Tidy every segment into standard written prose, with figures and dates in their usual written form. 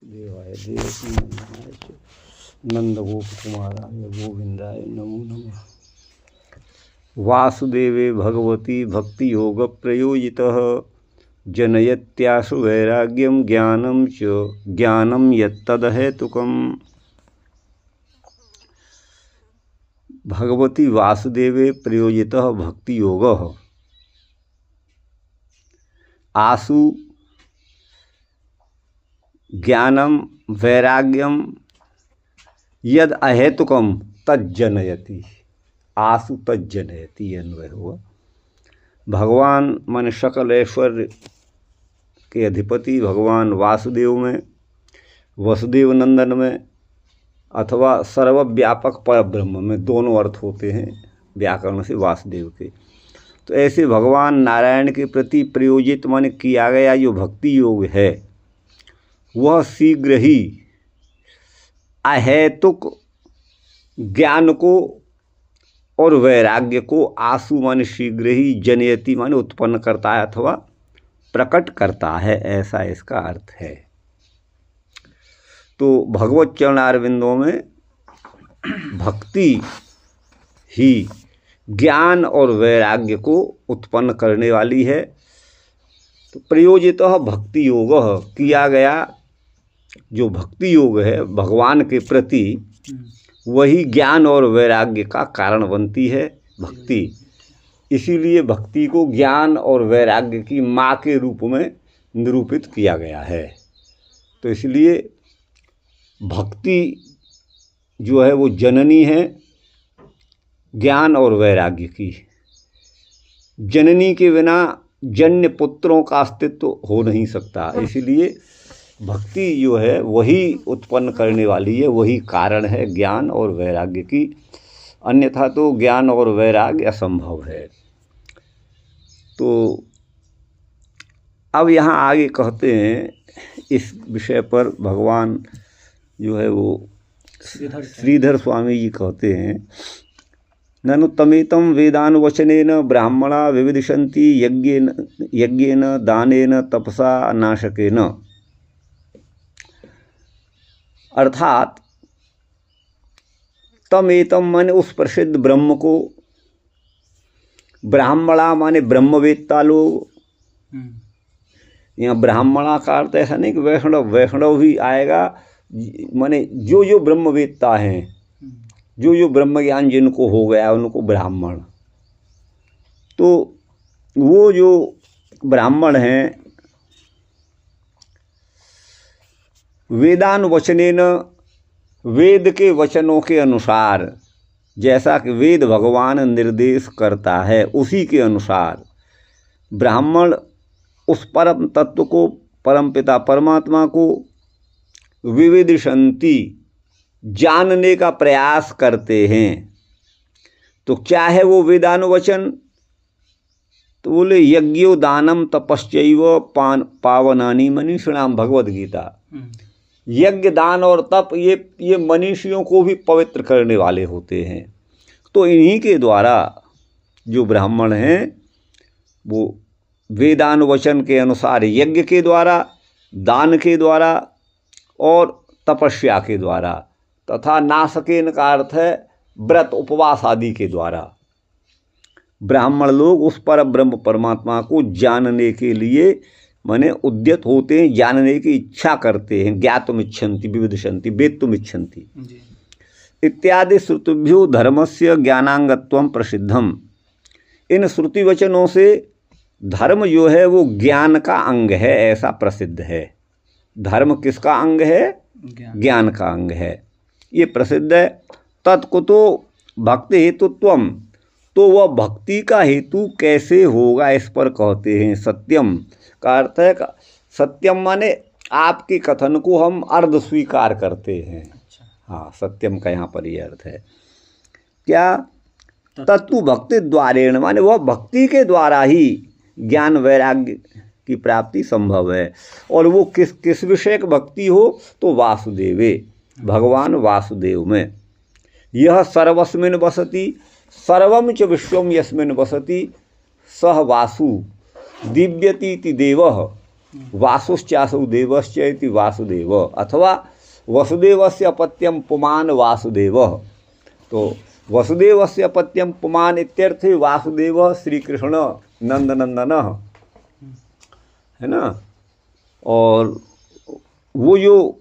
देवाय देवकीनंदनाय च नंदगोपकुमाराय गोविंदाय नमो नमः। वासुदेवे भगवती भक्ति योग प्रयोजितः जनयत्याशु वैराग्यम ज्ञानम च ज्ञानम यत्तदहेतुकम्। भगवती वासुदेवे प्रयोजितः भक्ति योगः आसु ज्ञानम वैराग्यम यद अहेतुकम तज्जनयति। आसु तज्जनयति अन्वय हुआ। भगवान मन सकल ऐश्वर्य के अधिपति भगवान वासुदेव में, वसुदेव नंदन में अथवा सर्वव्यापक परब्रह्म में दोनों अर्थ होते हैं व्याकरण से वासुदेव के। तो ऐसे भगवान नारायण के प्रति प्रयोजित मन किया गया जो भक्ति योग है वह शीघ्र ही अहेतुक ज्ञान को और वैराग्य को आसु मन शीघ्र ही जनयति मन उत्पन्न करता है अथवा प्रकट करता है, ऐसा इसका अर्थ है। तो भगवत चरणारविंदों में भक्ति ही ज्ञान और वैराग्य को उत्पन्न करने वाली है। तो प्रयोजितः भक्ति योग किया गया जो भक्ति योग है भगवान के प्रति वही ज्ञान और वैराग्य का कारण बनती है भक्ति। इसीलिए भक्ति को ज्ञान और वैराग्य की माँ के रूप में निरूपित किया गया है। तो इसलिए भक्ति जो है वो जननी है ज्ञान और वैराग्य की। जननी के बिना जन्य पुत्रों का अस्तित्व हो नहीं सकता। इसीलिए भक्ति जो है वही उत्पन्न करने वाली है, वही कारण है ज्ञान और वैराग्य की। अन्यथा तो ज्ञान और वैराग्य असंभव है। तो अब यहाँ आगे कहते हैं इस विषय पर भगवान जो है वो श्रीधर स्वामी जी कहते हैं, ननु तमेतं वेदानुवचनेन ब्राह्मणा विविदिशन्ति यज्ञेन दानेन तपसा नाशकेन। अर्थात तमेतं माने उस प्रसिद्ध ब्रह्म को, ब्राह्मणा माने ब्रह्मवेत्ता लोग। यहाँ ब्राह्मणा का अर्थ ऐसा नहीं कि वैष्णव, वैष्णव भी आएगा माने जो जो ब्रह्मवेत्ता हैं, जो जो ब्रह्म ज्ञान जिनको हो गया उनको ब्राह्मण। तो वो जो ब्राह्मण हैं वेदानुवचनेन वेद के वचनों के अनुसार, जैसा कि वेद भगवान निर्देश करता है उसी के अनुसार ब्राह्मण उस परम तत्व को, परम पिता परमात्मा को विविदिशन्ति जानने का प्रयास करते हैं। तो क्या है वो वेदानुवचन? तो बोले यज्ञो दानम तपश्चैव पावनानि मनीषिणाम। भगवद गीता। यज्ञ दान और तप ये मनीषियों को भी पवित्र करने वाले होते हैं। तो इन्हीं के द्वारा जो ब्राह्मण हैं वो वेदानुवचन के अनुसार यज्ञ के द्वारा, दान के द्वारा और तपस्या के द्वारा तथा नाशकेन का अर्थ है व्रत उपवास आदि के द्वारा ब्राह्मण लोग उस पर ब्रह्म परमात्मा को जानने के लिए माने उद्यत होते हैं, जानने की इच्छा करते हैं। ज्ञातुमिच्छन्ति विविदिशन्ति वेत्तुमिच्छन्ति इत्यादि श्रुतिभ्यो धर्मस्य ज्ञानांगत्वं प्रसिद्धम। इन श्रुति वचनों से धर्म जो है वो ज्ञान का अंग है, ऐसा प्रसिद्ध है। धर्म किसका अंग है? ज्ञान का अंग है, ये प्रसिद्ध है। तत्कुतो भक्ति हेतुत्वम। तो वह भक्ति का हेतु कैसे होगा इस पर कहते हैं सत्यम का अर्थ है सत्यम माने आपके कथन को हम अर्ध स्वीकार करते हैं। हाँ, सत्यम का यहाँ पर यह अर्थ है। क्या? तत्तु भक्ति द्वारेण माने वह भक्ति के द्वारा ही ज्ञान वैराग्य की प्राप्ति संभव है। और वो किस विषय की भक्ति हो? तो वासुदेवे, भगवान वासुदेव में। यह सर्वस्मिन् वसति सर्वं च विश्वं यस्मिन् वसति सह वासु दिव्यतीति देवः वासुश्चासौ देवश्च इति वासुदेव, अथवा वसुदेवस्य अपत्यम पुमान वासुदेव। तो वसुदेवस्य अपत्यम पुमान इत्यर्थे वासुदेव श्री कृष्ण नंदनंदन है ना। और वो जो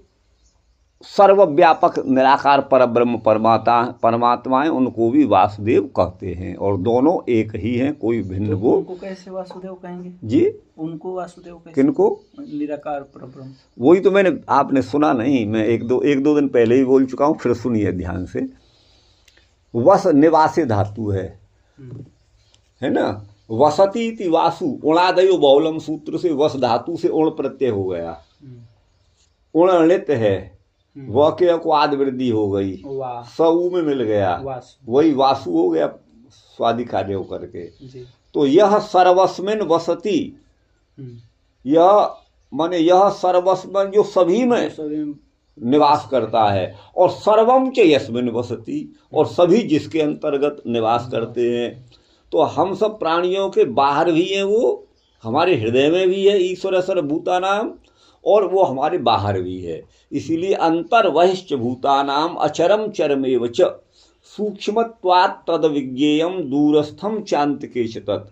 सर्वव्यापक निराकार परब्रह्म परमात्मा है, उनको भी वासुदेव कहते हैं, और दोनों एक ही हैं, कोई भिन्न। वो उनको कैसे वासुदेव कहेंगे जी? उनको वासुदेव कैसे? किनको? निराकार परब्रह्म। वही तो मैंने, आपने सुना नहीं, मैं एक दो दिन पहले ही बोल चुका हूँ, फिर सुनिए ध्यान से। वस निवासी धातु है ना। वसती इति वासु, उणादयो बहुलम सूत्र से वस धातु से उण प्रत्यय हो गया, उणलित है, व के को आद वृद्धि हो गई, सऊ में मिल गया, वही वासु हो गया स्वादि कार्य होकर के। तो यह सर्वस्मिन वसती, यह माने यह सर्वस्मिन जो सभी में निवास करता है, और सर्वम च यस्मिन वसती, और सभी जिसके अंतर्गत निवास करते हैं। तो हम सब प्राणियों के बाहर भी हैं, वो हमारे हृदय में भी है ईश्वर सर्वभूतानाम, और वो हमारे बाहर भी है। इसीलिए अंतर वहिश्च भूतानाम अचरम चरमेव च सूक्ष्मत्वात् तद विज्ञेयम दूरस्थम चान्तिके च तत्।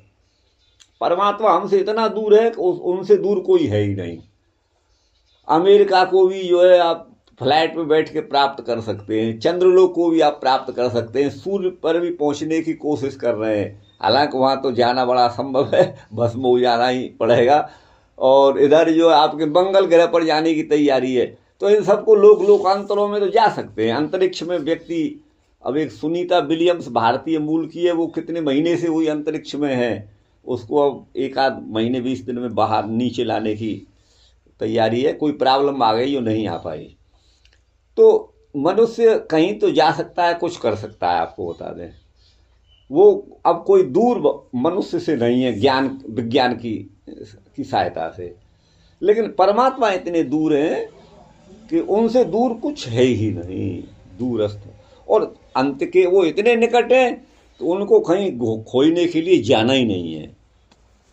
परमात्मा हमसे इतना दूर है कि उनसे दूर कोई है ही नहीं। अमेरिका को भी जो है आप फ्लाइट में बैठ के प्राप्त कर सकते हैं, चंद्रलोक को भी आप प्राप्त कर सकते हैं, सूर्य पर भी पहुंचने की कोशिश कर रहे हैं। हालांकि वहाँ तो जाना बड़ा असंभव है, भस्म हो जाना ही पड़ेगा। और इधर जो आपके मंगल ग्रह पर जाने की तैयारी है। तो इन सबको लोकांतरों में तो जा सकते हैं। अंतरिक्ष में व्यक्ति, अब एक सुनीता विलियम्स भारतीय मूल की है, वो कितने महीने से वही अंतरिक्ष में है, उसको अब 1 महीने 20 दिन में बाहर नीचे लाने की तैयारी है। कोई प्रॉब्लम आ गई, वो नहीं आ पाई। तो मनुष्य कहीं तो जा सकता है, कुछ कर सकता है। आपको बता दें, वो अब कोई दूर मनुष्य से नहीं है, ज्ञान विज्ञान की सहायता से। लेकिन परमात्मा इतने दूर हैं कि उनसे दूर कुछ है ही नहीं, दूरस्थ। और अंत के वो इतने निकट हैं तो उनको कहीं खोजने के लिए जाना ही नहीं है।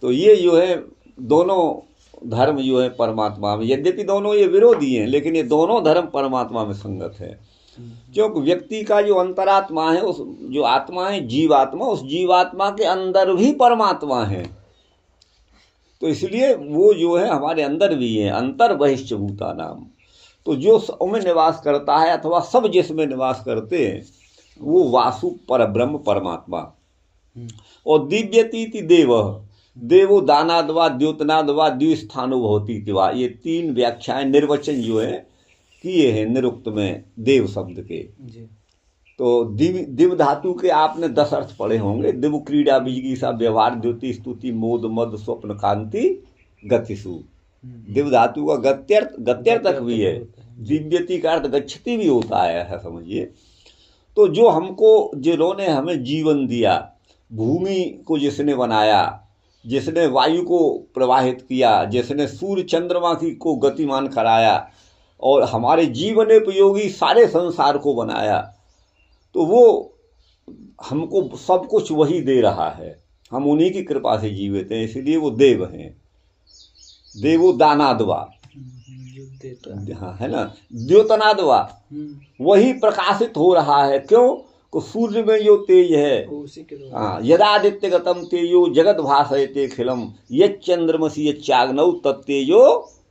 तो ये जो है दोनों धर्म जो है परमात्मा में, यद्यपि दोनों ये विरोधी हैं, लेकिन ये दोनों धर्म परमात्मा में संगत है। क्योंकि व्यक्ति का जो अंतरात्मा है, उस जो आत्मा है जीवात्मा, उस जीवात्मा के अंदर भी परमात्मा है। तो इसलिए वो जो है हमारे अंदर भी है, अंतर बहिश्च भूतानाम। तो जो उनमें निवास करता है अथवा सब जिसमें निवास करते हैं, वो वासु परब्रह्म परमात्मा। और दिव्यतीति देव, देवो दानादवा द्योतनादवा द्विस्थानो भवती तिवा, ये 3 व्याख्याएं निर्वचन जो है किए हैं निरुक्त में देव शब्द के। तो दिव धातु के आपने 10 अर्थ पढ़े होंगे। दिव क्रीड़ा बीजिगीसा व्यवहार द्युति स्तुति मोद मद स्वप्न कांति गतिसु। दिव धातु का गत्यर्थक भी है, दिव्यति का अर्थ गच्छति भी होता है, ऐसा समझिए। तो जो हमको, जिन्होंने हमें जीवन दिया, भूमि को जिसने बनाया, जिसने वायु को प्रवाहित किया, जिसने सूर्य चंद्रमा को गतिमान कराया, और हमारे जीवन उपयोगी सारे संसार को बनाया, तो वो हमको सब कुछ वही दे रहा है। हम उन्हीं की कृपा से जीवित हैं, इसलिए वो देव हैं। देवो दानादवा, हाँ है ना, द्योतनादवा, वही प्रकाशित हो रहा है। क्यों? को सूर्य में जो तेज है, हाँ, यदादित्य गतम तेजो जगत भासयते खिलम यच्चंद्रमसि यच्चाग्नौ तत्तेजो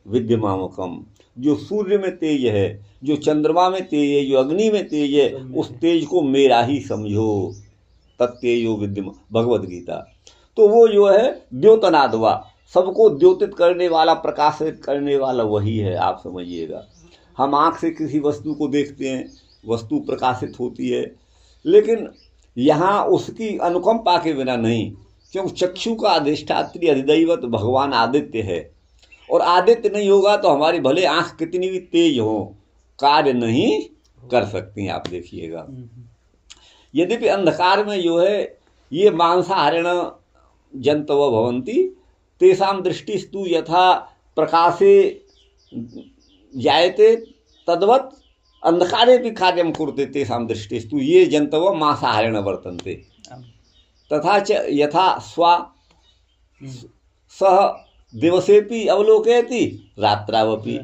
विद्यमामकम। जो सूर्य में तेज है, जो चंद्रमा में तेज है, जो अग्नि में तेज है, उस तेज को मेरा ही समझो, तत्तेजो विद्यमान, भगवद गीता। तो वो जो है द्योतनादवा, सबको द्योतित करने वाला, प्रकाशित करने वाला वही है, आप समझिएगा। हम आँख से किसी वस्तु को देखते हैं, वस्तु प्रकाशित होती है, लेकिन यहाँ उसकी अनुकंपा के बिना नहीं, क्योंकि चक्षु का अधिष्ठात्री अधिदैवत भगवान आदित्य है, और आदित्य नहीं होगा तो हमारी भले आँख कितनी भी तेज हो, कार्य नहीं कर सकती। आप देखिएगा, यद्यपि अंधकार में जो है ये मांसाहारिण जंतव भवन्ति तेषां दृष्टिस्तु यथा प्रकाशे जायते तद्वत् अंधकारे भी कार्यं कुरुते तेषां दृष्टिस्तु ये जंतव मांसाहारिण वर्तन्ते तथा च यथा स्वा सह दिवसेपि अवलोकयति रात्रावपि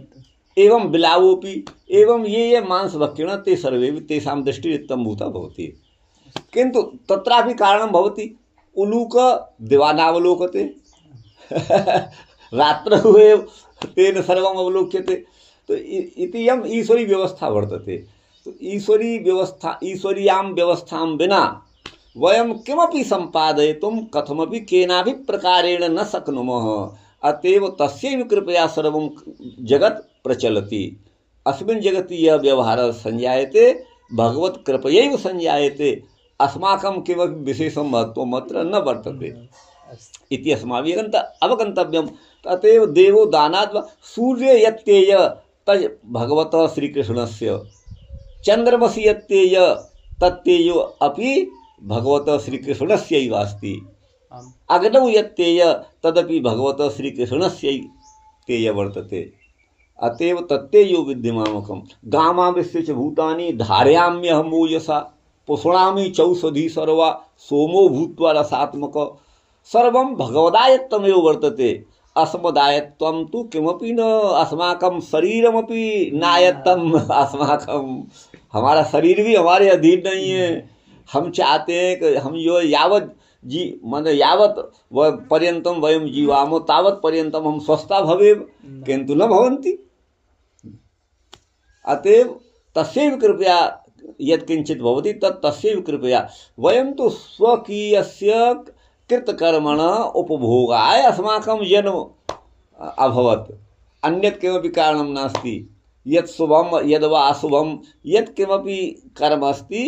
एवं बिलावोपि एवं ये मांस भक्षिण ते सर्वे तेषां दृष्टिरित्थं भूता भवति। किन्तु तत्रापि कारणं भवति उलूक दिवानावलोकते रात्रौ एव तेन सर्वम् अवलोक्यते। तो इति यम ईश्वरी व्यवस्था वर्तते। तो ईश्वरीयां व्यवस्थां विना वयं किमपि सम्पादयितुं कथमपि केनापि प्रकारेण न शक्नुमः। अतएव तस्यैव कृपया सर्वं जगत् प्रचलति। अस्मिन् जगति यः व्यवहारः संजायते भगवत् कृपयैव संजायते। अस्माकं किमपि विशेषं महत्त्वम् अत्र न वर्तते इति अस्माभिः अवगन्तव्यम्। अतएव देवो दानाद् वा सूर्य यत्तेय तज् भगवतः श्रीकृष्णस्य चन्द्रमसि यत्तेय तत्तेयो अपि भगवतः श्रीकृष्णस्यैव अस्ति। अग्नौ यत्तेय तदपि भगवतः श्रीकृष्णस्य तेय वर्तते। अतएव तत्तेयो विद्यमामकं गामाविश्य च भूतानि धारयाम्यहं ओजसा पुष्णामि चौषधी सर्वा सोमो भूत्वा रसात्मक सर्वं भगवदायत्तमेव वर्तते। अस्मदायत्वं तु किमपि न अस्माकं शरीरमपि नायत्तम अस्माकं हमारा शरीर भी हमारे अधीन नहीं है। हम चाहते हैं कि हम जो यावत यावत पर्यंतम वयम जीवामो तावत पर्यंतम हम स्वस्था भवेम किंतु न भवन्ति। अतएव तस्यैव कृपया यत्किंचित भवति तत् तस्यैव कृपया वयं तो स्वकीयस्य कृतकर्मण उपभोगाय अस्माकं जन्म अभवत् अन्यत् किमपि कारणं नास्ति। यत् शुभम यद्वा अशुभम यत् किमपि कर्म अस्ति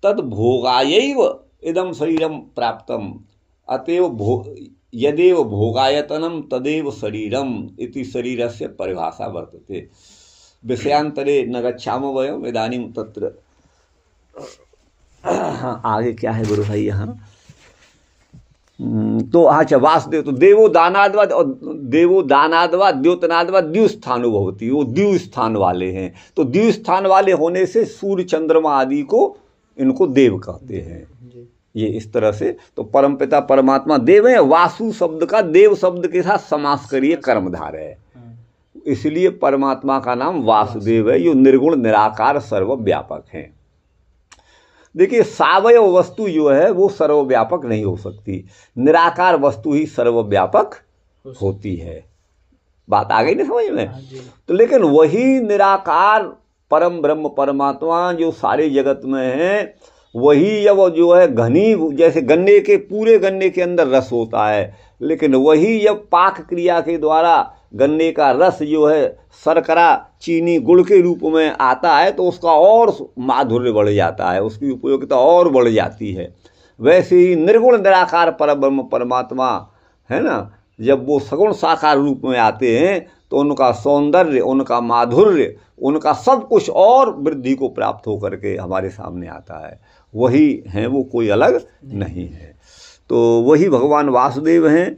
तद् भोगायैव इदं शरीरं प्राप्तम्। अतएव यदेव भोगायतनं तदेव शरीरम् इति शरीरस्य परिभाषा वर्तते। विषयांतरे न गच्छामः वयम् इदानीं तत्र आगे क्या है गुरु भाई यहाँ। तो अच्छा वासुदेव तो देवो दानाद्वा द्योतनाद्वा द्यु स्थानो भवति। वो द्यु स्थान वाले हैं। तो द्यु स्थान वाले होने से सूर्य चंद्रमा आदि को इनको देव कहते हैं। ये इस तरह से तो परमपिता परमात्मा देव है। वासु शब्द का देव शब्द के साथ समास करिए कर्मधार है, इसलिए परमात्मा का नाम वासुदेव है। जो निर्गुण निराकार सर्वव्यापक हैं। देखिए सावयव वस्तु जो है वो सर्वव्यापक नहीं हो सकती, निराकार वस्तु ही सर्वव्यापक होती है। बात आ गई ना समझ में। तो लेकिन वही निराकार परम ब्रह्म परमात्मा जो सारे जगत में है, वही जब जो है घनी जैसे गन्ने के पूरे गन्ने के अंदर रस होता है, लेकिन वही जब पाक क्रिया के द्वारा गन्ने का रस जो है शर्करा चीनी गुड़ के रूप में आता है तो उसका और माधुर्य बढ़ जाता है, उसकी उपयोगिता और बढ़ जाती है। वैसे ही निर्गुण निराकार परब्रह्म परमात्मा है ना, जब वो सगुण साकार रूप में आते हैं तो उनका सौंदर्य उनका माधुर्य उनका सब कुछ और वृद्धि को प्राप्त होकर के हमारे सामने आता है। वही हैं, वो कोई अलग नहीं है। तो वही भगवान वासुदेव हैं।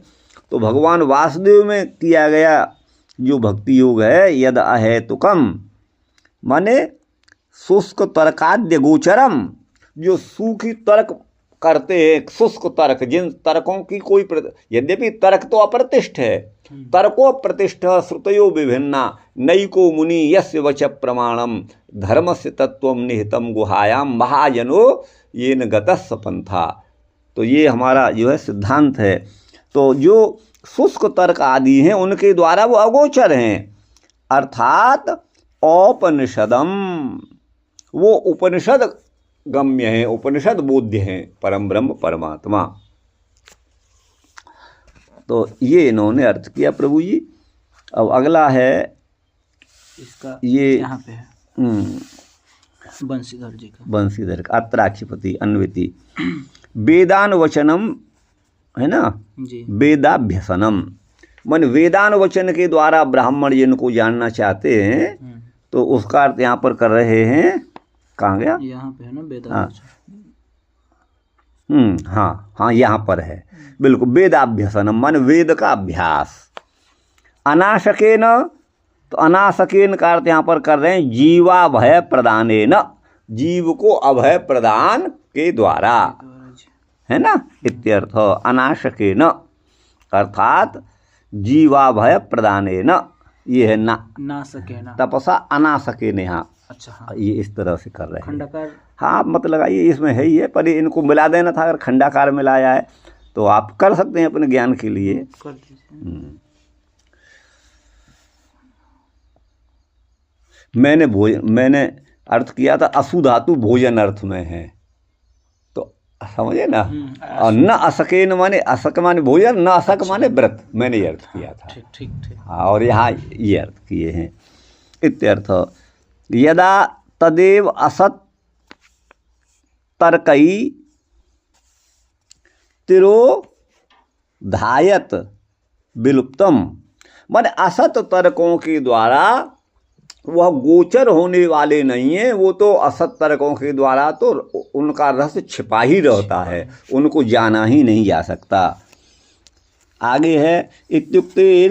तो भगवान वासुदेव में किया गया जो भक्ति योग है यद अहेतुकम माने शुष्क तर्काद्य गोचरम, जो सूखी तर्क करते हैं शुष्क तर्क, जिन तर्कों की कोई यद्यपि तर्क तो अप्रतिष्ठ है, तर्को प्रतिष्ठ श्रुतयो विभिन्ना नैको मुनि यस्य वच प्रमाणम धर्मस्य तत्वम निहितम गुहायाम महाजनो येन गतस्स पंथा। तो ये हमारा जो है सिद्धांत है। तो जो शुष्क तर्क आदि हैं उनके द्वारा वो अगोचर हैं, अर्थात औपनिषदम, वो उपनिषद गम्य हैं, उपनिषद बोध्य हैं परम ब्रह्म परमात्मा। तो ये इन्होंने अर्थ किया प्रभु जी। अब अगला है इसका ये यहाँ पे है बंशीधर जी का, बंशीधर का अत्राक्षिपति अन्विति वेदानुवचनम है ना जी। वेदाभ्यसनम मन वेदानुवचन के द्वारा ब्राह्मण जिनको जानना चाहते हैं तो उसका अर्थ यहाँ पर कर रहे हैं। कहाँ गया? यहाँ पे है ना वेदानुवचन। हाँ यहाँ पर है बिल्कुल। वेदाभ्यसनम मन वेद का अभ्यास। अनाशकेन, तो अनाशकेन का अर्थ यहाँ पर कर रहे हैं जीवाभय प्रदानेन, जीव को अभय प्रदान के द्वारा है ना इत्यर्थ। अनाशकेन अर्थात जीवाभय प्रदानेन, ये है ना। ना सके ना। तपसा अनासके नेहा, अच्छा हाँ। ये इस तरह से कर रहे हैं। खंडाकार। हाँ मत लगाइए, इसमें है ही है, पर इनको मिला देना था। अगर खंडाकार मिलाया है तो आप कर सकते हैं अपने ज्ञान के लिए। कर दीजिए। मैंने अर्थ किया था असु धातु भोजन अर्थ में है, तो समझे ना। और न असके न माने असक माने भोजन, न असक माने व्रत, मैंने ये अर्थ किया था। ठीक ठीक ठीक। हाँ, और यहाँ ये अर्थ किए हैं इत्यर्थ। यदा तदेव असत तर्कई तिरोधायत विलुप्तम, माने असत तर्कों के द्वारा वह गोचर होने वाले नहीं है, वो तो असत तर्कों के द्वारा तो उनका रहस्य छिपा ही रहता है, उनको जाना ही नहीं जा सकता। आगे है इत्युक्ते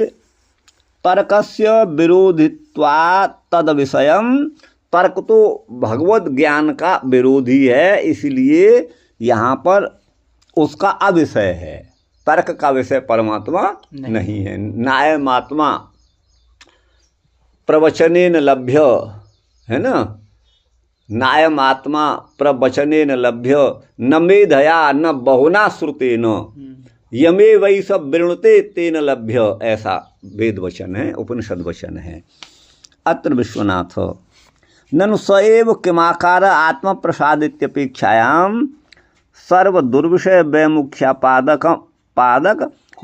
तर्कस्य विरोधित्वा तद विषयम, तर्क तो भगवत ज्ञान का विरोधी है, इसलिए यहाँ पर उसका अविषय है। तर्क का विषय परमात्मा नहीं है। नायमात्मा प्रवचनेन लभ्य, है ना, नायमात्मा प्रवचनेन लभ्य, न मेधया न बहुना श्रुतेन, यमे वही सब वृणुते तेन लभ्य, ऐसा वेद वचन है, उपनिषद वचन है। अत्र विश्वनाथ ननु स एव किमाकार आत्म प्रसादित्यपेक्षायाम सर्व दुर्विषय वैमुख्या पादक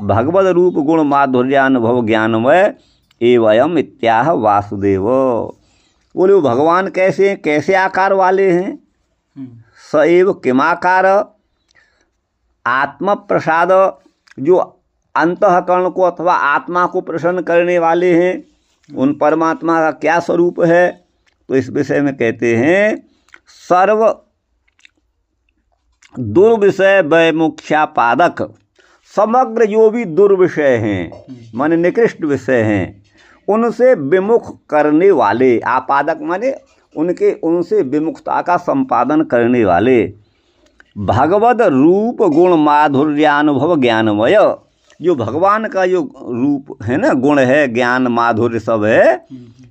भगवद रूप गुण माधुर्यानुभव ज्ञानमय एवं इत्याह वासुदेव। बोले भगवान कैसे हैं, कैसे आकार वाले हैं। स एव किमाकार, आत्म प्रसाद, जो अंतःकरण को अथवा आत्मा को प्रसन्न करने वाले हैं, उन परमात्मा का क्या स्वरूप है। तो इस विषय में कहते हैं सर्व दुर्विषय वैमुख्या पादक, समग्र जो भी दुर्विषय हैं माने निकृष्ट विषय हैं, उनसे विमुख करने वाले, आपादक माने उनसे विमुखता का संपादन करने वाले, भगवद रूप गुण माधुर्यानुभव ज्ञानमय, जो भगवान का जो रूप है ना, गुण है, ज्ञान माधुर्य सब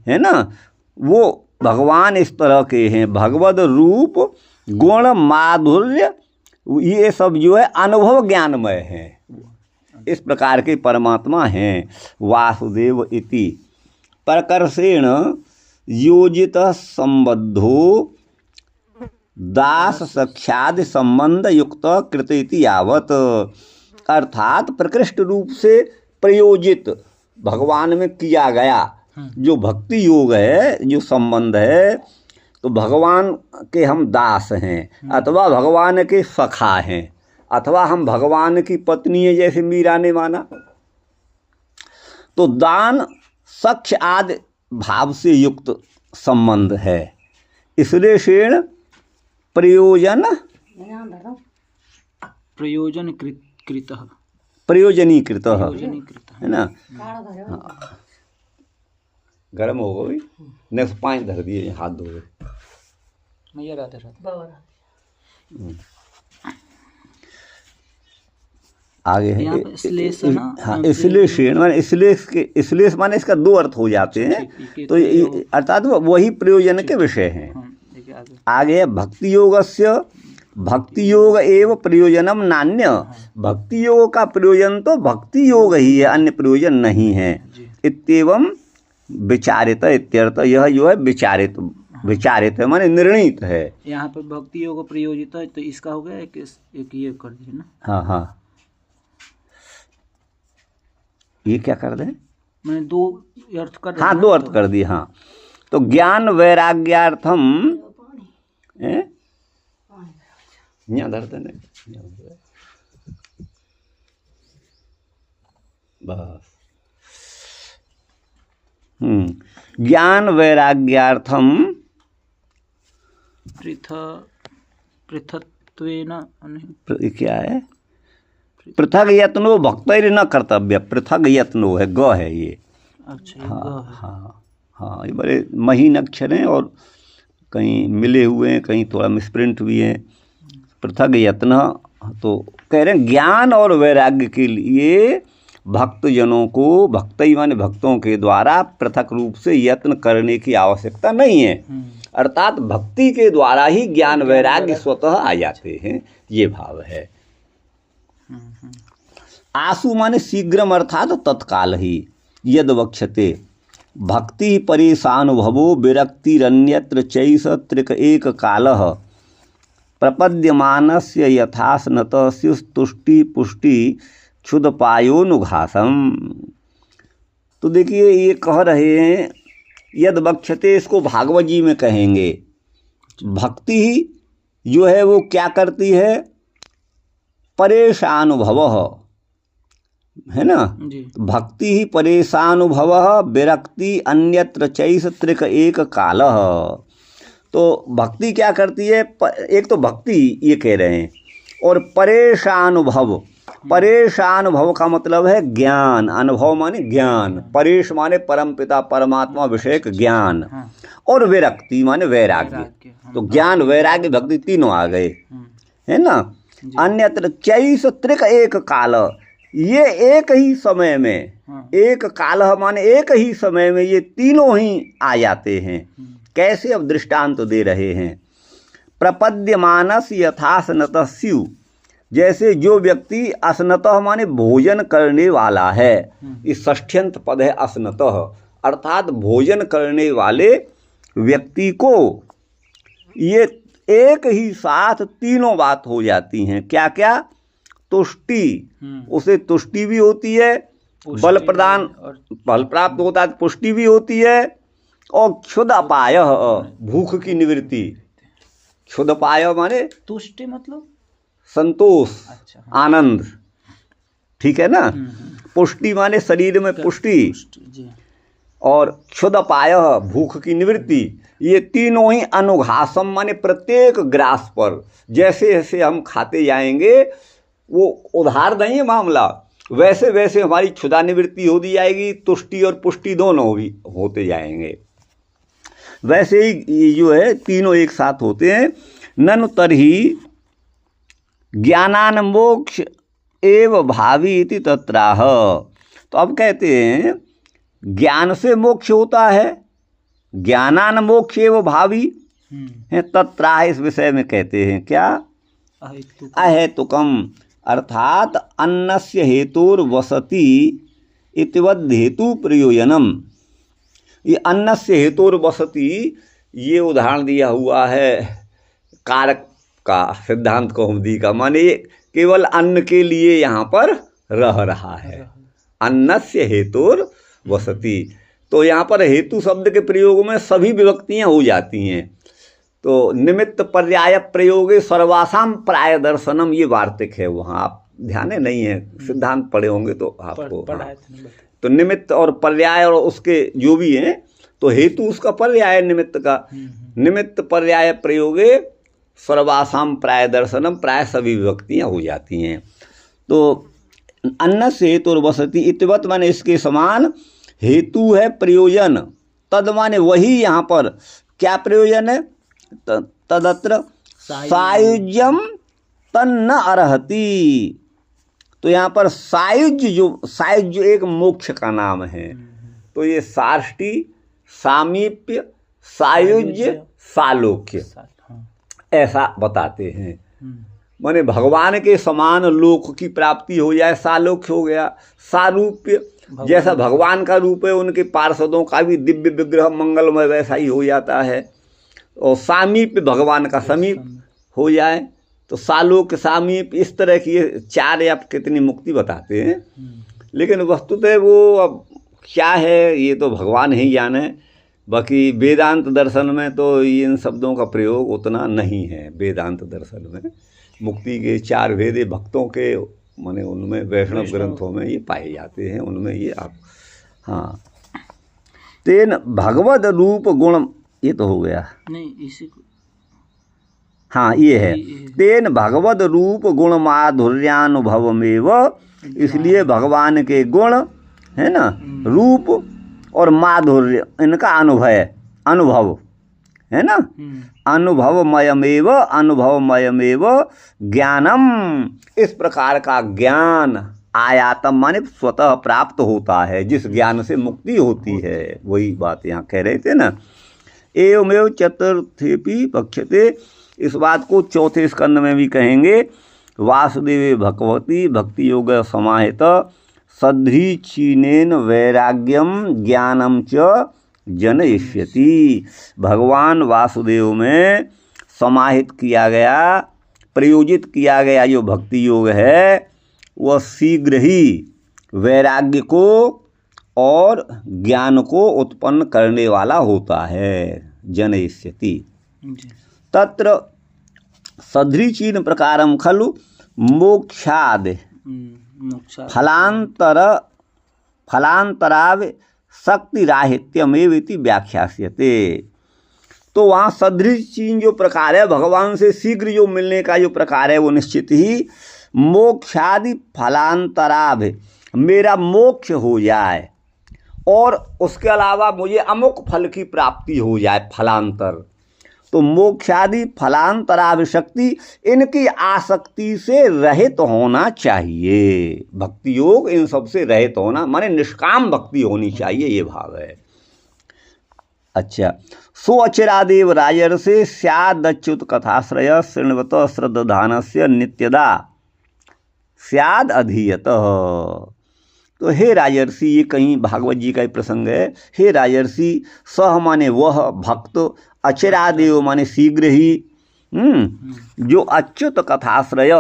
है ना, वो भगवान इस तरह के हैं। भगवद रूप गुण माधुर्य ये सब जो है अनुभव ज्ञानमय हैं, इस प्रकार के परमात्मा हैं। वासुदेव इति प्रकर्षेण योजित संबद्धो दास सख्यादि संबंध युक्त कृत इति यावत, अर्थात प्रकृष्ट रूप से प्रयोजित भगवान में किया गया जो भक्ति योग है, जो संबंध है, तो भगवान के हम दास हैं अथवा भगवान के सखा हैं, अथवा हम भगवान की पत्नी है, जैसे मीरा ने माना। तो दान सख्य आदि भाव से युक्त संबंध है, इसलिए शेण प्रयोजन प्रयोजनीकृत है ना। गर्म हो गई, नेक्स्ट 5 धर दिए, हाथ धो गए। आगे है हाँ, इसलिए माने इसलिए माने इसका 2 अर्थ हो जाते हैं, तो अर्थात वही प्रयोजन के विषय हैं। आगे है भक्ति योगस्य, भक्ति योग एवं प्रयोजनम नान्य, भक्ति योग का प्रयोजन तो भक्ति योग ही है, अन्य प्रयोजन नहीं है। इत्येवं विचारित इत्यर्थ, यह जो है विचारित है माने निर्णीत है। यहाँ पर भक्ति योग प्रयोजित है, तो इसका हो गया एक ये कर दीजिए ना। हाँ हाँ, ये क्या कर दें, मैंने 2 अर्थ कर, हाँ 2 अर्थ कर दिए। हाँ, तो ज्ञान वैराग्यार्थम यहाँ धरते नहीं, बस। ज्ञान वैराग्यार्थम पृथक्त्वेन, क्या है, पृथक यत्नो भक्तैर न कर्तव्य, पृथक यत्नो है, ग है ये। अच्छा, हाँ हाँ हाँ, ये बड़े महीन अक्षर हैं और कहीं मिले हुए हैं, कहीं थोड़ा मिसप्रिंट भी हैं। पृथक यत्न, तो कह रहे हैं ज्ञान और वैराग्य के लिए भक्तजनों को, भक्ति माने भक्तों के द्वारा पृथक रूप से यत्न करने की आवश्यकता नहीं है। अर्थात भक्ति के द्वारा ही ज्ञान वैराग्य स्वतः आ जाते हैं, ये भाव है। आशु माने शीघ्रम अर्थात तत्काल ही। यद वक्ष्यते भक्ति परेशानुभवो विरक्तिरन्यत्र चैष त्रिक एक कालः प्रपद्यमानस्य यथास्नतः स्युस्तुष्टि पुष्टि क्षुदपायोनुघासम। तो देखिए ये कह रहे हैं यद वक्ष्यते, इसको भागवत जी में कहेंगे। भक्ति ही जो है वो क्या करती है, परेशानुभवः, है ना। भक्ति ही परेशानुभवः विरक्ति अन्यत्र चैष त्रिक एक कालः। तो भक्ति क्या करती है, एक तो भक्ति ये कह रहे हैं, और परेशानुभव, परेशानुभव का मतलब है ज्ञान। अनुभव माने ज्ञान, परेश माने परमपिता परमात्मा विषयक ज्ञान, और विरक्ति माने वैराग्य। तो ज्ञान वैराग्य भक्ति तीनों आ गए, है ना। अन्यत्र चैष त्रिक एक काल, ये एक ही समय में, एक काल माने एक ही समय में ये तीनों ही आ जाते हैं। कैसे, अब दृष्टांत तो दे रहे हैं। प्रपद्यमानस यथास्नतः स्यु, जैसे जो व्यक्ति अस्नतः माने भोजन करने वाला है, इस षष्ठ्यंत पद है अस्नतः, अर्थात भोजन करने वाले व्यक्ति को ये एक ही साथ तीनों बात हो जाती हैं। क्या क्या, तुष्टि, उसे तुष्टि भी होती है, बल प्रदान, बल प्राप्त होता है, पुष्टि भी होती है, और क्षुदपाय, भूख की निवृत्ति। क्षुदपाय माने तुष्टि मतलब संतोष, अच्छा, आनंद, ठीक है ना। पुष्टि माने शरीर में पुष्टि, और क्षुदपाय भूख की निवृत्ति। ये तीनों ही अनुघासम माने प्रत्येक ग्रास पर, जैसे जैसे हम खाते जाएंगे, वो उधार नहीं है मामला, वैसे वैसे हमारी क्षुधा निवृत्ति होती जाएगी, तुष्टि और पुष्टि दोनों भी होते जाएंगे। वैसे ही ये जो है तीनों एक साथ होते हैं। ननु तरहि ज्ञानान मोक्ष एव भावी इति तत्राह। तो अब कहते हैं ज्ञान से मोक्ष होता है, ज्ञानान मोक्ष एव भावी है, तत्राह इस विषय में कहते हैं क्या, अहेतुकम, अर्थात अन्नस्य हेतुर्वसति इतिवद् हेतु प्रयोजनम। ये अन्नस्य हेतुर्वसति, ये उदाहरण दिया हुआ है कारक का, सिद्धांत कौमुदी का, माने केवल अन्न के लिए यहाँ पर रह रहा है। अन्नस्य हेतुर्वसति, तो यहाँ पर हेतु शब्द के प्रयोग में सभी विभक्तियाँ हो जाती हैं। तो निमित्त पर्याय प्रयोगे सर्वासाम प्राय दर्शनम, ये वार्तिक है, वहाँ आप ध्यान नहीं है, सिद्धांत पढ़े होंगे तो आपको। तो निमित्त और पर्याय और उसके जो भी हैं, तो हेतु उसका पर्याय निमित्त का, निमित्त पर्याय प्रयोगे सर्वासाम प्राय दर्शनम, प्राय सभी विभक्तियाँ हो जाती हैं। तो अन्न से हेतुर्वसति इतिवत माने इसके समान, हेतु है प्रयोजन, तद माने वही, यहाँ पर क्या प्रयोजन है, तदत्र सायुज्यम तन्न अर्हति। तो यहाँ पर सायुज्य, जो सायुज्य एक मोक्ष का नाम है, तो ये साष्टी, सामीप्य, सायुज्य, सालोक्य, ऐसा बताते हैं। माने भगवान के समान लोक की प्राप्ति हो जाए, सालोक्य हो गया। सारूप्य, जैसा भगवान का रूप है, उनके पार्षदों का भी दिव्य विग्रह मंगलमय वैसा ही हो जाता है। और सामीप्य, भगवान का समीप हो जाए, तो सालोक्य, सामीप, इस तरह की ये चार आप कितनी मुक्ति बताते हैं। लेकिन वस्तुतः वो अब क्या है, ये तो भगवान ही जाने। बाकी वेदांत दर्शन में तो इन शब्दों का प्रयोग उतना नहीं है। वेदांत दर्शन में मुक्ति के चार भेद भक्तों के, माने उनमें वैष्णव ग्रंथों में ये पाए जाते हैं, उनमें ये आप, हाँ। तेन भगवद रूप गुण, ये तो हो गया नहीं, इसी को, हाँ ये है, तेन भगवद रूप गुण माधुर्यानुभवमेव, इसलिए भगवान के गुण है ना, रूप और माधुर्य, इनका अनुभव है ना, अनुभवमयमेव ज्ञानम, इस प्रकार का ज्ञान आयातम माने स्वतः प्राप्त होता है, जिस ज्ञान से मुक्ति होती है, वही बात यहाँ कह रहे थे ना। एवमेव चतुर्थेपि पक्षते, इस बात को चौथे स्कंद में भी कहेंगे। वासुदेवे भगवती भक्ति योग समाहित सध्रीचीनेन वैराग्यम ज्ञानम च जनयिष्यति। भगवान वासुदेव में समाहित किया गया, प्रयोजित किया गया जो भक्ति योग है, वह शीघ्र ही वैराग्य को और ज्ञान को उत्पन्न करने वाला होता है। जनयिष्यति तत्र सध्रीचीन प्रकारम खलु मोक्षाद फलांतराव शक्तिराहित्यमेव इति व्याख्यास्यते। तो वहाँ सध्रीचीन जो प्रकार है, भगवान से शीघ्र जो मिलने का जो प्रकार है, वो निश्चित ही मोक्षादि फलांतराभ, मेरा मोक्ष हो जाए और उसके अलावा मुझे अमुक फल की प्राप्ति हो जाए, फलांतर। तो मोक्षादि फलांतराभ शक्ति, इनकी आसक्ति से रहित होना चाहिए। भक्ति योग इन सब से रहित होना माने निष्काम भक्ति होनी चाहिए, ये भाव है। अच्छा, सो अचिरादेव राजर्षे स्यादच्युत कथाश्रय शृण्वत श्रद्धानस्य नित्यदा स्याद अधीयत। तो हे राजर्षि, ये कहीं भागवत जी का ही प्रसंग है। हे राजर्षि, सह माने वह भक्त, अचिरादेव माने शीघ्र ही, जो अच्युत कथाश्रय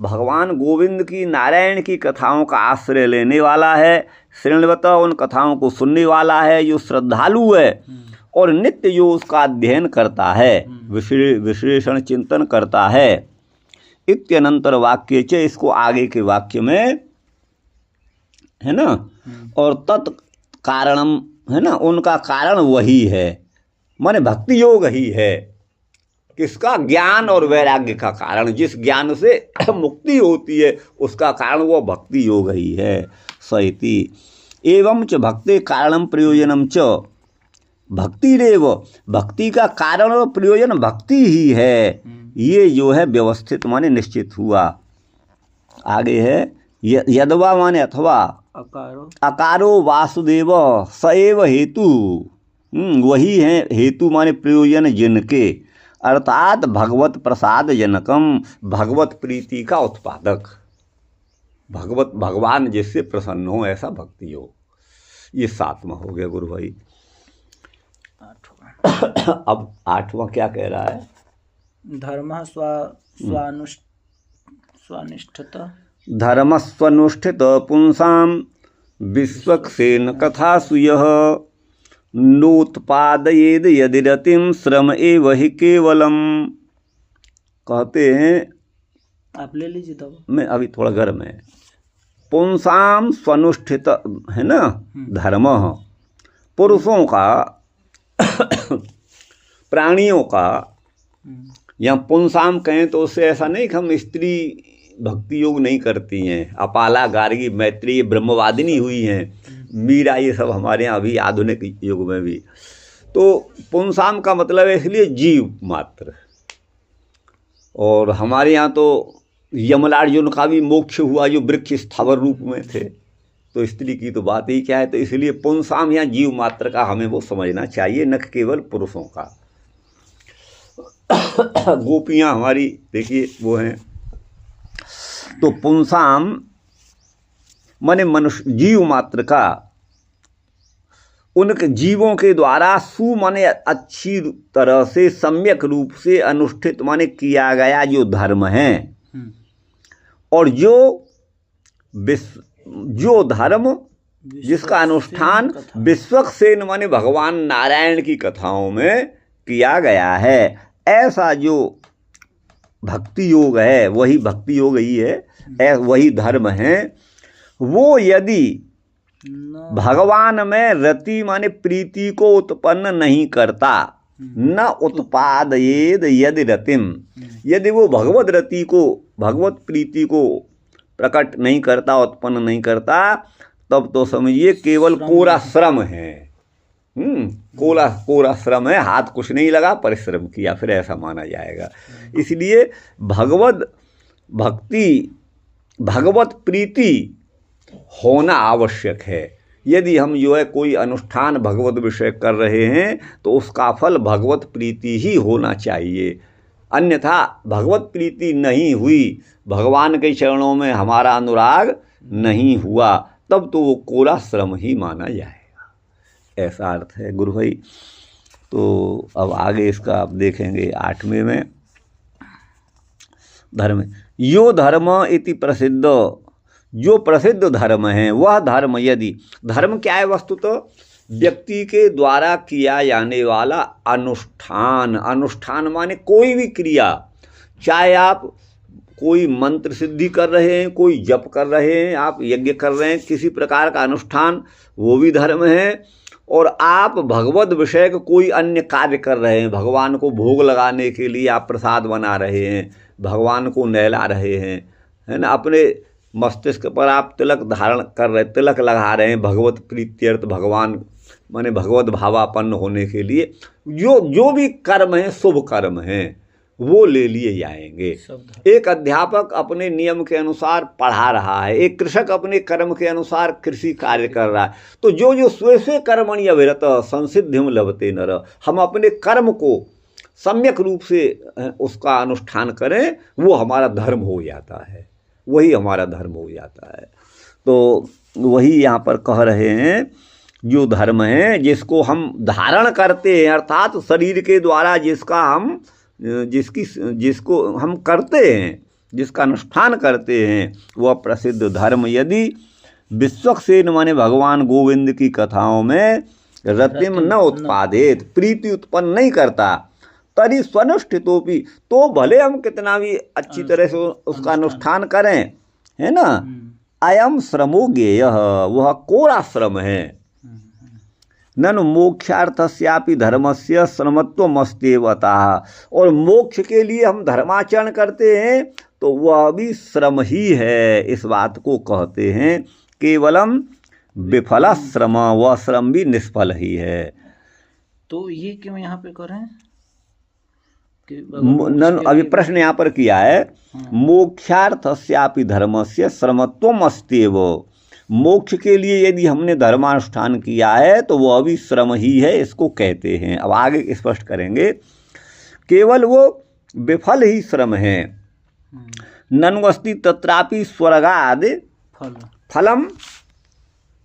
भगवान गोविंद की, नारायण की कथाओं का आश्रय लेने वाला है, शृण्वत उन कथाओं को सुनने वाला है, जो श्रद्धालु है और नित्य जो उसका अध्ययन करता है, विश्लेषण चिंतन करता है। इत्यनंतर वाक्य च, इसको आगे के वाक्य में है ना, और तत्कारणम है ना, उनका कारण वही है, माने भक्ति योग ही है। किसका? ज्ञान और वैराग्य का कारण, जिस ज्ञान से मुक्ति होती है उसका कारण वो भक्ति योग ही है। सइति एवं च भक्ति कारणम प्रयोजनम च, भक्ति रेव, भक्ति का कारण और प्रयोजन भक्ति ही है। ये जो है व्यवस्थित माने निश्चित हुआ। आगे है यदवा माने अथवा, अकारो वासुदेव सएव हेतु, वही है हेतु माने प्रयोजन जिनके, अर्थात भगवत प्रसाद जनकम, भगवत प्रीति का उत्पादक, भगवान जिससे प्रसन्न हो ऐसा भक्ति हो। ये 7वां हो गया गुरु भाई। अब 8वां क्या कह रहा है? धर्म स्वानिष्ठित धर्म स्वनुष्ठित पुंसाम विश्वक्सेन कथासु यः नोत्पादयेद यदि रतिम श्रम एव हि केवलम। कहते हैं, आप ले लीजिए तब, मैं अभी थोड़ा गर्म है। पुंसाम स्वनुष्ठित है ना, धर्म पुरुषों का, प्राणियों का, या पुंसाम कहें तो उससे ऐसा नहीं कि हम स्त्री भक्ति योग नहीं करती हैं। अपाला, गार्गी, मैत्री ब्रह्मवादिनी हुई हैं, मीरा, ये सब हमारे यहाँ अभी आधुनिक युग में भी। तो पुंसाम का मतलब है इसलिए जीव मात्र। और हमारे यहाँ तो यमलार्जुन का भी मोक्ष हुआ जो वृक्ष स्थावर रूप में थे, तो स्त्री की तो बात ही क्या है। तो इसलिए पुंसाम यहाँ जीव मात्र का हमें वो समझना चाहिए, न केवल पुरुषों का। गोपियाँ हमारी देखिए वो हैं। तो पुंसाम माने मनुष्य, जीव मात्र का, उनके जीवों के द्वारा सु माने अच्छी तरह से, सम्यक रूप से अनुष्ठित माने किया गया जो धर्म है, और जो धर्म जिसका अनुष्ठान विश्वक्सेन माने भगवान नारायण की कथाओं में किया गया है, ऐसा जो भक्ति योग है, वही भक्ति योग ही है, वही धर्म है। वो यदि भगवान में रति माने प्रीति को उत्पन्न नहीं करता, न उत्पादयेद यदि रतिम, यदि वो भगवत रति को, भगवत प्रीति को प्रकट नहीं करता, उत्पन्न नहीं करता, तब तो समझिए केवल कोरा श्रम है। कोरा श्रम है, हाथ कुछ नहीं लगा, परिश्रम किया, फिर ऐसा माना जाएगा। इसलिए भगवत भक्ति, भगवत प्रीति होना आवश्यक है। यदि हम जो है कोई अनुष्ठान भगवत विषय कर रहे हैं तो उसका फल भगवत प्रीति ही होना चाहिए, अन्यथा भगवत प्रीति नहीं हुई, भगवान के चरणों में हमारा अनुराग नहीं हुआ, तब तो वो कोरा श्रम ही माना जाएगा। ऐसा अर्थ है गुरु भाई। तो अब आगे इसका आप देखेंगे 8वें में, धर्म यो धर्म इति प्रसिद्ध, जो प्रसिद्ध धर्म है वह धर्म यदि, धर्म क्या है वस्तुतः व्यक्ति के द्वारा किया जाने वाला अनुष्ठान, अनुष्ठान माने कोई भी क्रिया, चाहे आप कोई मंत्र सिद्धि कर रहे हैं, कोई जप कर रहे हैं, आप यज्ञ कर रहे हैं, किसी प्रकार का अनुष्ठान, वो भी धर्म है। और आप भगवत विषय का कोई अन्य कार्य कर रहे हैं, भगवान को भोग लगाने के लिए आप प्रसाद बना रहे हैं, भगवान को नहला रहे हैं, है ना, अपने मस्तिष्क पर आप तिलक धारण कर रहे, तिलक लगा रहे हैं भगवत प्रीत्यर्थ, भगवान माने भगवत भावापन्न होने के लिए, जो भी कर्म है शुभ कर्म हैं वो ले लिए जाएंगे। एक अध्यापक अपने नियम के अनुसार पढ़ा रहा है, एक कृषक अपने कर्म के अनुसार कृषि कार्य कर रहा है, तो जो स्वे स्वे कर्मणि अविरत संसिद्धिम लभते नर, हम अपने कर्म को सम्यक रूप से उसका अनुष्ठान करें, वो हमारा धर्म हो जाता है, वही हमारा धर्म हो जाता है। तो वही यहाँ पर कह रहे हैं, जो धर्म है जिसको हम धारण करते हैं, अर्थात शरीर के द्वारा जिसका हम जिसको हम करते हैं, जिसका अनुष्ठान करते हैं, वह प्रसिद्ध धर्म यदि विश्वक्सेन माने भगवान गोविंद की कथाओं में रतिम न उत्पादित, प्रीति उत्पन्न नहीं करता, तरी स्वनुष्ठितोपि, तो भले हम कितना भी अच्छी तरह से उसका अनुष्ठान करें, है ना, अयम श्रमो ज्ञेय, वह कोरा श्रम है। ननु मोक्षार्थस्यापि धर्मस्य श्रमत्वमस्त्येवतः, और मोक्ष के लिए हम धर्माचरण करते हैं तो वह भी श्रम ही है, इस बात को कहते हैं। केवलम विफल श्रम, वह श्रम भी निष्फल ही है। तो ये क्यों यहाँ पे कर रहे हैं? ननु, अभी प्रश्न यहाँ पर किया है, मोक्षार्थस्यापि धर्मस्य श्रमत्वमस्त्येव, मोक्ष के लिए यदि हमने धर्मानुष्ठान किया है तो वह भी श्रम ही है, इसको कहते हैं। अब आगे स्पष्ट करेंगे, केवल वो विफल ही श्रम है। ननु अस्ति तत्रापि स्वर्गाद फलम,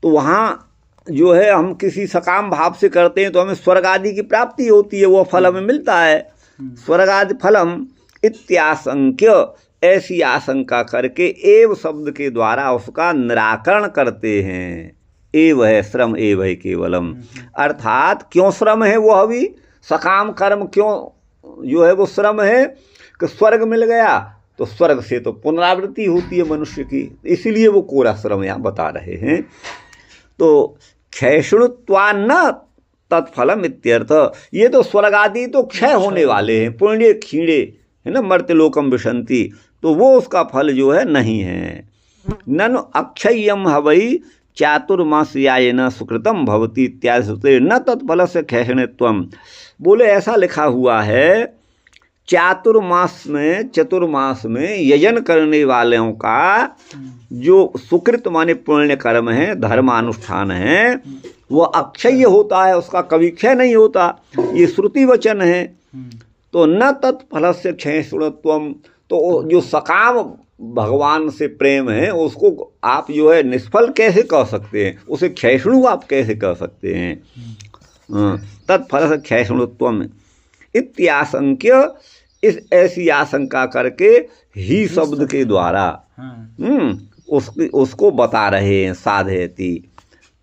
तो वहाँ जो है हम किसी सकाम भाव से करते हैं तो हमें स्वर्ग आदि की प्राप्ति होती है, वह फल हमें मिलता है। स्वर्गादि फलम इत्याशंक्य, ऐसी आशंका करके एव शब्द के द्वारा उसका निराकरण करते हैं। एव है श्रम, एव है केवलम, अर्थात क्यों श्रम है, वह भी सकाम कर्म क्यों जो है वो श्रम है कि स्वर्ग मिल गया तो स्वर्ग से तो पुनरावृत्ति होती है मनुष्य की, इसीलिए वो कोरा श्रम यहाँ बता रहे हैं। तो क्षयष्णुत्वान्न तत्फलम इत्यर्थ, ये तो स्वर्ग आदि तो क्षय होने वाले हैं, पुण्य क्षीणे है ना, मर्त्यलोकम विशंति, तो वो उसका फल जो है नहीं है। ननु अक्षय्यम हवई चातुर्मास्यायन सुकृतम भवति इत्यादि न तत्फल से क्षयणत्वम, बोले ऐसा लिखा हुआ है, चातुर्मास में, चतुर्मास में यजन करने वालों का जो सुकृत माने पुण्य कर्म है, धर्मानुष्ठान है, वह अक्षय होता है, उसका कभी क्षय नहीं होता, ये श्रुति वचन है। तो न तत्फल से क्षयणत्वम, तो जो सकाम भगवान से प्रेम है उसको आप जो है निष्फल कैसे कह सकते हैं, उसे क्षयष्णु आप कैसे कह सकते हैं। तत्फल से क्षयष्णुत्वम इत्याशंक्य, इस ऐसी आशंका करके ही शब्द के द्वारा उसको बता रहे हैं। साधयति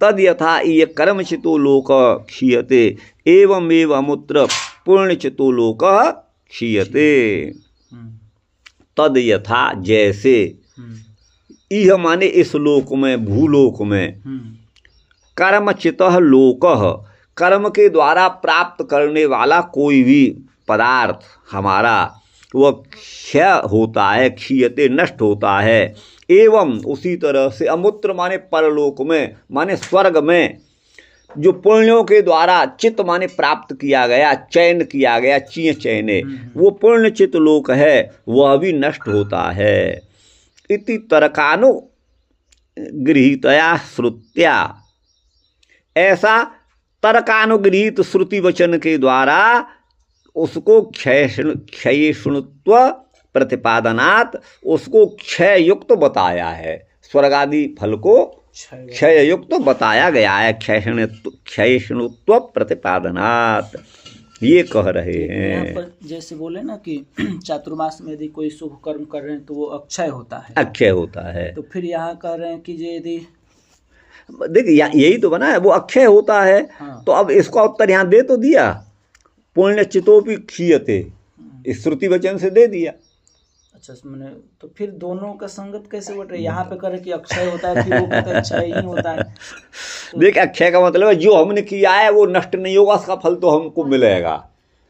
तद यथा ये कर्मचितो लोक क्षीयते एवमेव अमुत्र पुण्यचितो लोक क्षीयते। तद यथा जैसे, इह माने इस लोक में, भूलोक में, कर्मचितः लोकः, कर्म के द्वारा प्राप्त करने वाला कोई भी पदार्थ हमारा वह क्षय होता है, क्षीयते नष्ट होता है। एवं उसी तरह से अमूत्र माने परलोक में, माने स्वर्ग में, जो पुण्यों के द्वारा चित्त माने प्राप्त किया गया, चयन किया गया, चिय चयने, वो पुण्य चित्त लोक है, वह भी नष्ट होता है। इति तर्कानु गृहीतया श्रुत्या, ऐसा तर्कानुगृहीत श्रुति वचन के द्वारा उसको क्षयिष्णुत्व प्रतिपादनात्, उसको क्षय युक्त बताया है, स्वर्गादि फल को क्षय युक्त बताया गया है, क्षयिष्णुत्व प्रतिपादनात्, ये कह रहे यहाँ हैं। पर जैसे बोले ना कि चातुर्मास में यदि कोई शुभ कर्म कर रहे हैं तो वो अक्षय होता है, अक्षय होता है। तो फिर यहाँ कह रहे हैं कि यदि देखिए यही तो बना है, वो अक्षय होता है। हाँ। तो अब इसका उत्तर यहाँ दे तो दिया, पुण्य चितोपि क्षीयते, इस श्रुति वचन से दे दिया। अच्छा मैंने तो फिर दोनों का संगत कैसे बट रहा है? यहाँ पे कह रहे कि अक्षय होता है, फिर वो कहते हैं क्षय ही होता है। तो देख अक्षय का मतलब है जो हमने किया है वो नष्ट नहीं होगा, उसका फल तो हमको मिलेगा,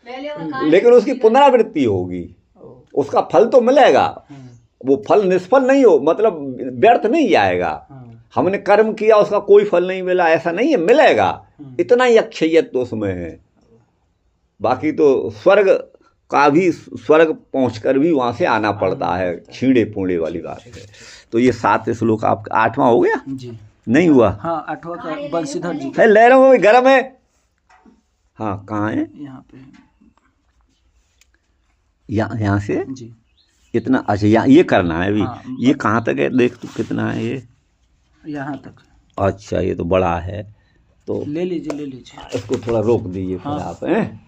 लेकिन उसकी पुनरावृत्ति होगी, उसका फल तो मिलेगा, वो फल निष्फल नहीं हो, मतलब व्यर्थ नहीं जाएगा। हमने कर्म किया उसका कोई फल नहीं मिला ऐसा नहीं है, मिलेगा, इतना ही अक्षयत्व तो उसमें है। बाकी तो स्वर्ग का भी, स्वर्ग पहुंचकर भी वहां से आना पड़ता है, छीड़े पुणे वाली बात है। तो ये 7 श्लोक आपका 8वां हो गया जी नहीं हुआ? हाँ 8वां का बंशीधर जी है, ले रहा हूँ गर्म है। हाँ कहाँ है? यहाँ पे यहाँ से जी इतना, अच्छा यहाँ ये करना है अभी। हाँ, ये कहाँ तक है देख तू, कितना है ये? यहाँ तक। अच्छा ये तो बड़ा है, तो ले लीजिए इसको थोड़ा रोक दीजिए फिर हाँ। आप हैं।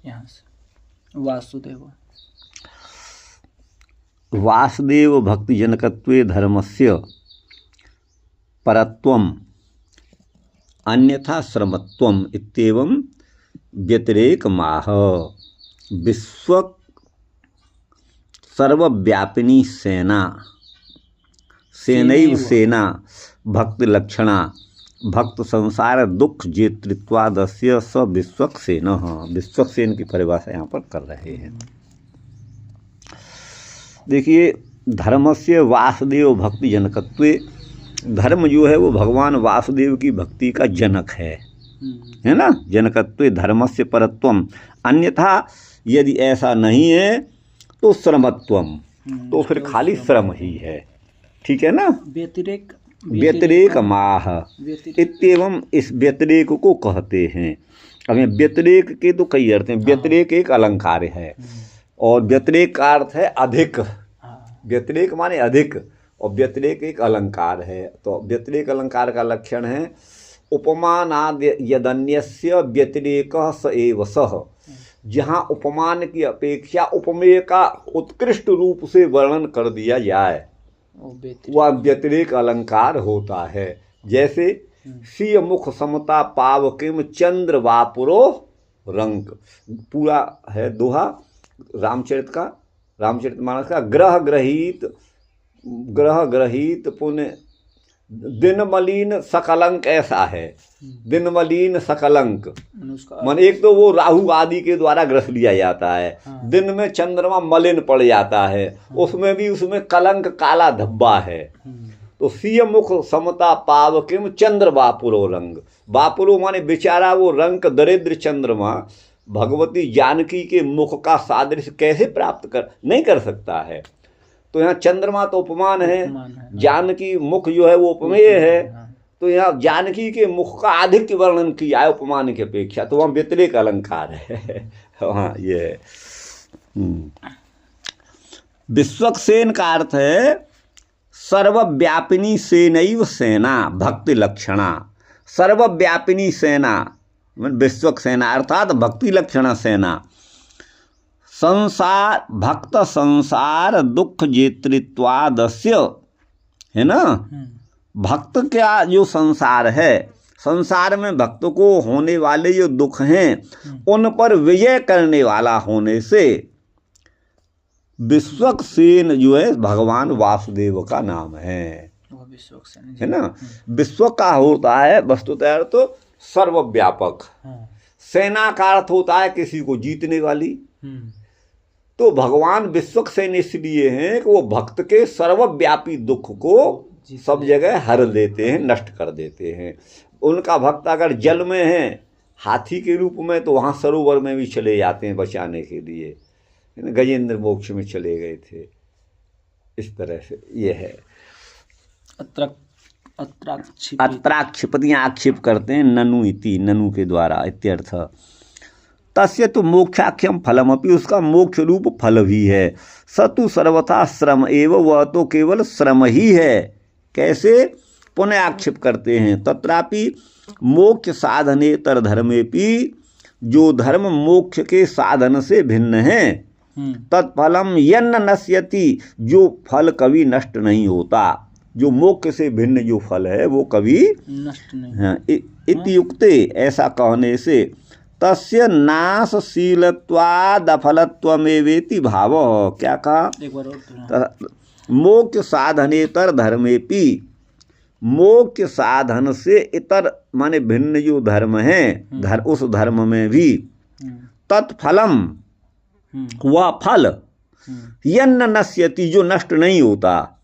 यहाँ से वासुदेव वासुदेव भक्ति जनकत्वे धर्मस्य परत्वम अन्यथा श्रमत्वम इत्येवं व्यतिरेकमाह। विश्व सर्वव्यापिनी सेना, सेनैव सेना भक्ति लक्षणा, भक्त संसार दुख जेतृत्वादस्य स विश्वक्सेन। विश्वक्सेन की परिभाषा यहाँ पर कर रहे हैं। देखिए धर्मस्य वासुदेव भक्ति जनकत्वे, धर्म जो है वो भगवान वासुदेव की भक्ति का जनक है ना, जनकत्वे धर्मस्य परत्वम, अन्यथा यदि ऐसा नहीं है तो श्रमत्वम, तो फिर खाली श्रम ही है, ठीक है ना। व्यतिरेक माह इत्येवं, इस व्यतिरेक को कहते हैं। अब व्यतिरेक के तो कई अर्थ हैं। व्यतिरेक एक अलंकार है और व्यतिरेक का अर्थ है अधिक, व्यतिरेक माने अधिक, और व्यतिरेक एक अलंकार है। तो व्यतिरेक अलंकार का लक्षण है उपमानाद यदन्यस्य व्यतिरेकः स एव सः, जहाँ उपमान की अपेक्षा उपमेय का उत्कृष्ट रूप से वर्णन कर दिया जाए वह व्यतिरेक अलंकार होता है। जैसे सिय मुख समता पावकिम चंद्र वापुरो रंग, पूरा है दोहा रामचरितमानस का। ग्रह ग्रहित पुण्य दिन मलिन सकलंक, ऐसा है दिन मलिन सकलंक, मन एक तो वो राहु आदि के द्वारा ग्रस लिया जाता है। दिन में चंद्रमा मलिन पड़ जाता है, उसमें भी उसमें कलंक काला धब्बा है। तो सीय मुख समता पावकिम चंद्र वापुरो रंग, वापुरो माने बेचारा वो रंग दरिद्र चंद्रमा भगवती जानकी के मुख का सादृश्य कैसे प्राप्त नहीं कर सकता है। तो यहाँ चंद्रमा तो उपमान है, जानकी मुख जो है वो उपमेय है। तो यहाँ जानकी के मुख का अधिक वर्णन किया है उपमान की अपेक्षा, तो वहाँ व्यतिरेक अलंकार है। हाँ ये है। विश्वक्सेन का अर्थ है सर्वव्यापिनी सेनैव सेना भक्ति लक्षणा। सर्वव्यापिनी सेना विश्वक्सेना अर्थात भक्ति लक्षणा सेना। संसार भक्त संसार दुख जेतृत्वादस्य, है ना। भक्त क्या जो संसार है, संसार में भक्त को होने वाले जो दुख हैं उन पर विजय करने वाला होने से विश्वक्सेन जो है भगवान वासुदेव का नाम है ना। विश्व का होता है वस्तुतः तो सर्वव्यापक, सेना का अर्थ होता है किसी को जीतने वाली। तो भगवान विश्वक्सेन इसलिए हैं कि वो भक्त के सर्वव्यापी दुख को सब जगह हर देते हैं, नष्ट कर देते हैं। उनका भक्त अगर जल में है हाथी के रूप में, तो वहाँ सरोवर में भी चले जाते हैं बचाने के लिए। गजेंद्र मोक्ष में चले गए थे, इस तरह से ये है। अत्राक्षिपति आक्षेप करते हैं ननु इति, ननु के द्वारा इत्यर्थ। तस्य तो मोक्षाख्यम फलमपि, उसका मोक्ष रूप फल भी है। स तु सर्वथा श्रम एव, वह तो केवल श्रम ही है। कैसे? पुनः आक्षेप करते हैं तत्रापि मोक्ष साधनेतर धर्मेपि, जो धर्म मोक्ष के साधन से भिन्न है, तत्फलम यन्न नश्यति, जो फल कभी नष्ट नहीं होता, जो मोक्ष से भिन्न जो फल है वो कभी नष्ट नहीं। इत्युक्ते, ऐसा कहने से, तस्य नाशशीलत्वादफलत्वमेवेति भाव। क्या कहा? एक बार और मोक्ष साधनेतर धर्मेपि, मोक्ष साधन से इतर माने भिन्न जो धर्म है, उस धर्म में भी तत्फलम, वह फल, यन्न नश्यति, जो नष्ट नहीं होता,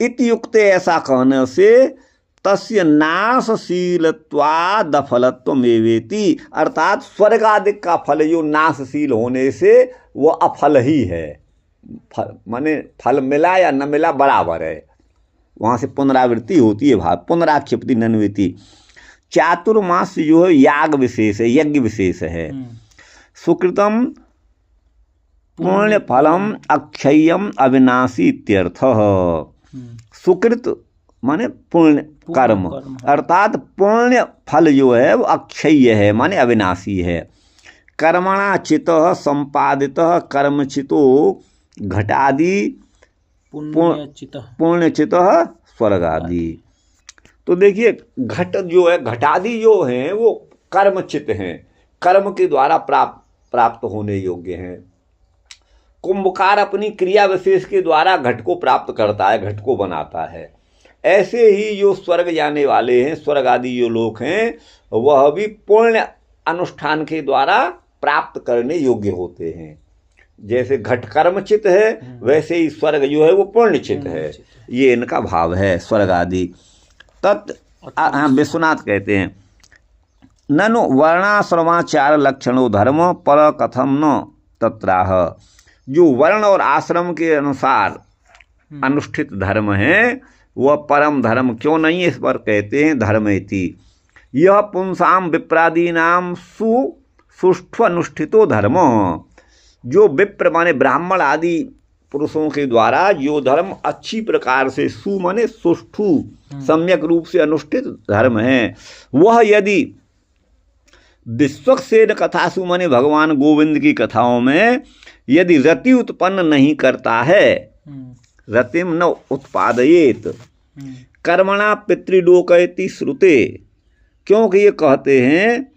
इत्युक्ते, ऐसा कहने से, तस्य नाशशीलत्वादफलत्वमेवेति, अर्थात स्वर्ग आदि का फल जो नाशशील होने से वह अफल ही है। फल माने फल मिला या न मिला बराबर है, वहाँ से पुनरावृत्ति होती है। भाव पुनराक्षिप्ति नन्विति। चातुर्मास जो है याग विशेष है, यज्ञ विशेष है। सुकृतम पुण्य फलम अक्षयम अविनाशी इत्यर्थ। सुकृत माने पुण्य कर्म, अर्थात पुण्य फल जो है वो अक्षय है, माने अविनाशी है। कर्मणा चितः संपादितः कर्मचितो घटादि पुण्यचितः स्वर्गादि। तो देखिए, घट जो है, घटादि जो हैं वो कर्मचित हैं, कर्म के द्वारा प्राप्त होने योग्य हैं। कुंभकार अपनी क्रिया विशेष के द्वारा घट को प्राप्त करता है, घट को बनाता है। ऐसे ही जो स्वर्ग जाने वाले हैं, स्वर्ग आदि जो लोग हैं, वह भी पुण्य अनुष्ठान के द्वारा प्राप्त करने योग्य होते हैं। जैसे घट कर्मचित है, वैसे ही स्वर्ग जो है वो पुण्यचित है। ये इनका भाव है, स्वर्ग आदि। विश्वनाथ कहते हैं, ननु वर्णाश्रमाचार लक्षणों धर्म पर कथम न तत्राह। जो वर्ण और आश्रम के अनुसार अनुष्ठित धर्म है, वह परम धर्म क्यों नहीं, इस पर कहते हैं धर्मेति। यह पुंसाम विप्रादीनाम सुष्ठु अनुष्ठितो धर्म। जो विप्र माने ब्राह्मण आदि पुरुषों के द्वारा जो धर्म अच्छी प्रकार से सु माने सुष्ठु सम्यक रूप से अनुष्ठित धर्म है, वह यदि विश्वक्सेन कथासु माने भगवान गोविंद की कथाओं में यदि रति उत्पन्न नहीं करता है, रतिम न उत्पादयेत कर्मणा पितृलोकयति श्रुते, क्योंकि ये कहते हैं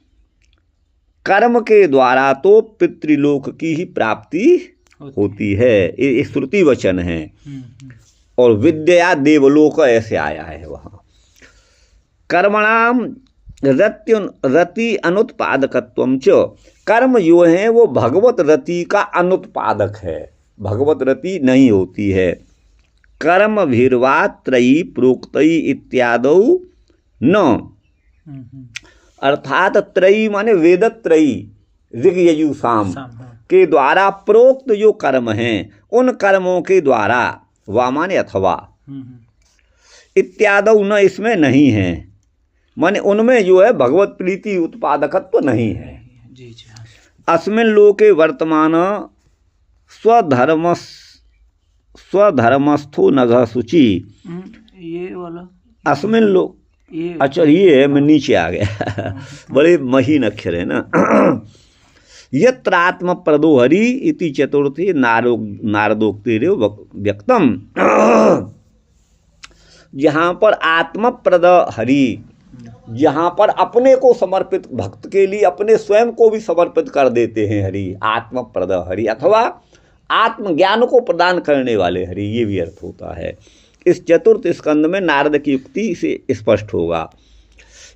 कर्म के द्वारा तो पितृलोक की ही प्राप्ति होती है, ये श्रुति वचन है। और विद्या देवलोक ऐसे आया है वहाँ। कर्मणाम रति अनुत्पादकत्वम च, कर्म जो है वो भगवत रति का अनुत्पादक है, भगवत रति नहीं होती है। कर्म भीर्वा त्रयी प्रोक्तई इत्यादौ न, अर्थात त्रयी माने वेदत्रयी ऋग यजु साम के द्वारा प्रोक्त जो कर्म हैं, उन कर्मों के द्वारा, वा माने अथवा, इत्यादौ न इसमें नहीं है, माने उनमें जो है भगवत प्रीति उत्पादकत्व नहीं है। अस्मिन् लोके वर्तमान स्वधर्मस्थो नघ शुचि, ये वाला अस्मिन् लोक, अच्छा ये है, मैं नीचे आ गया बड़े महीन अक्षर है ना। यत्रात्म प्रदो हरि इति चतुर्थी नारदोक्तिरेव व्यक्तम। जहाँ पर आत्मप्रद हरि, जहाँ पर अपने को समर्पित भक्त के लिए अपने स्वयं को भी समर्पित कर देते हैं हरि, आत्मप्रद हरि, अथवा आत्मज्ञान को प्रदान करने वाले हरि, ये भी अर्थ होता है। इस चतुर्थ स्कंद में नारद की युक्ति से स्पष्ट होगा।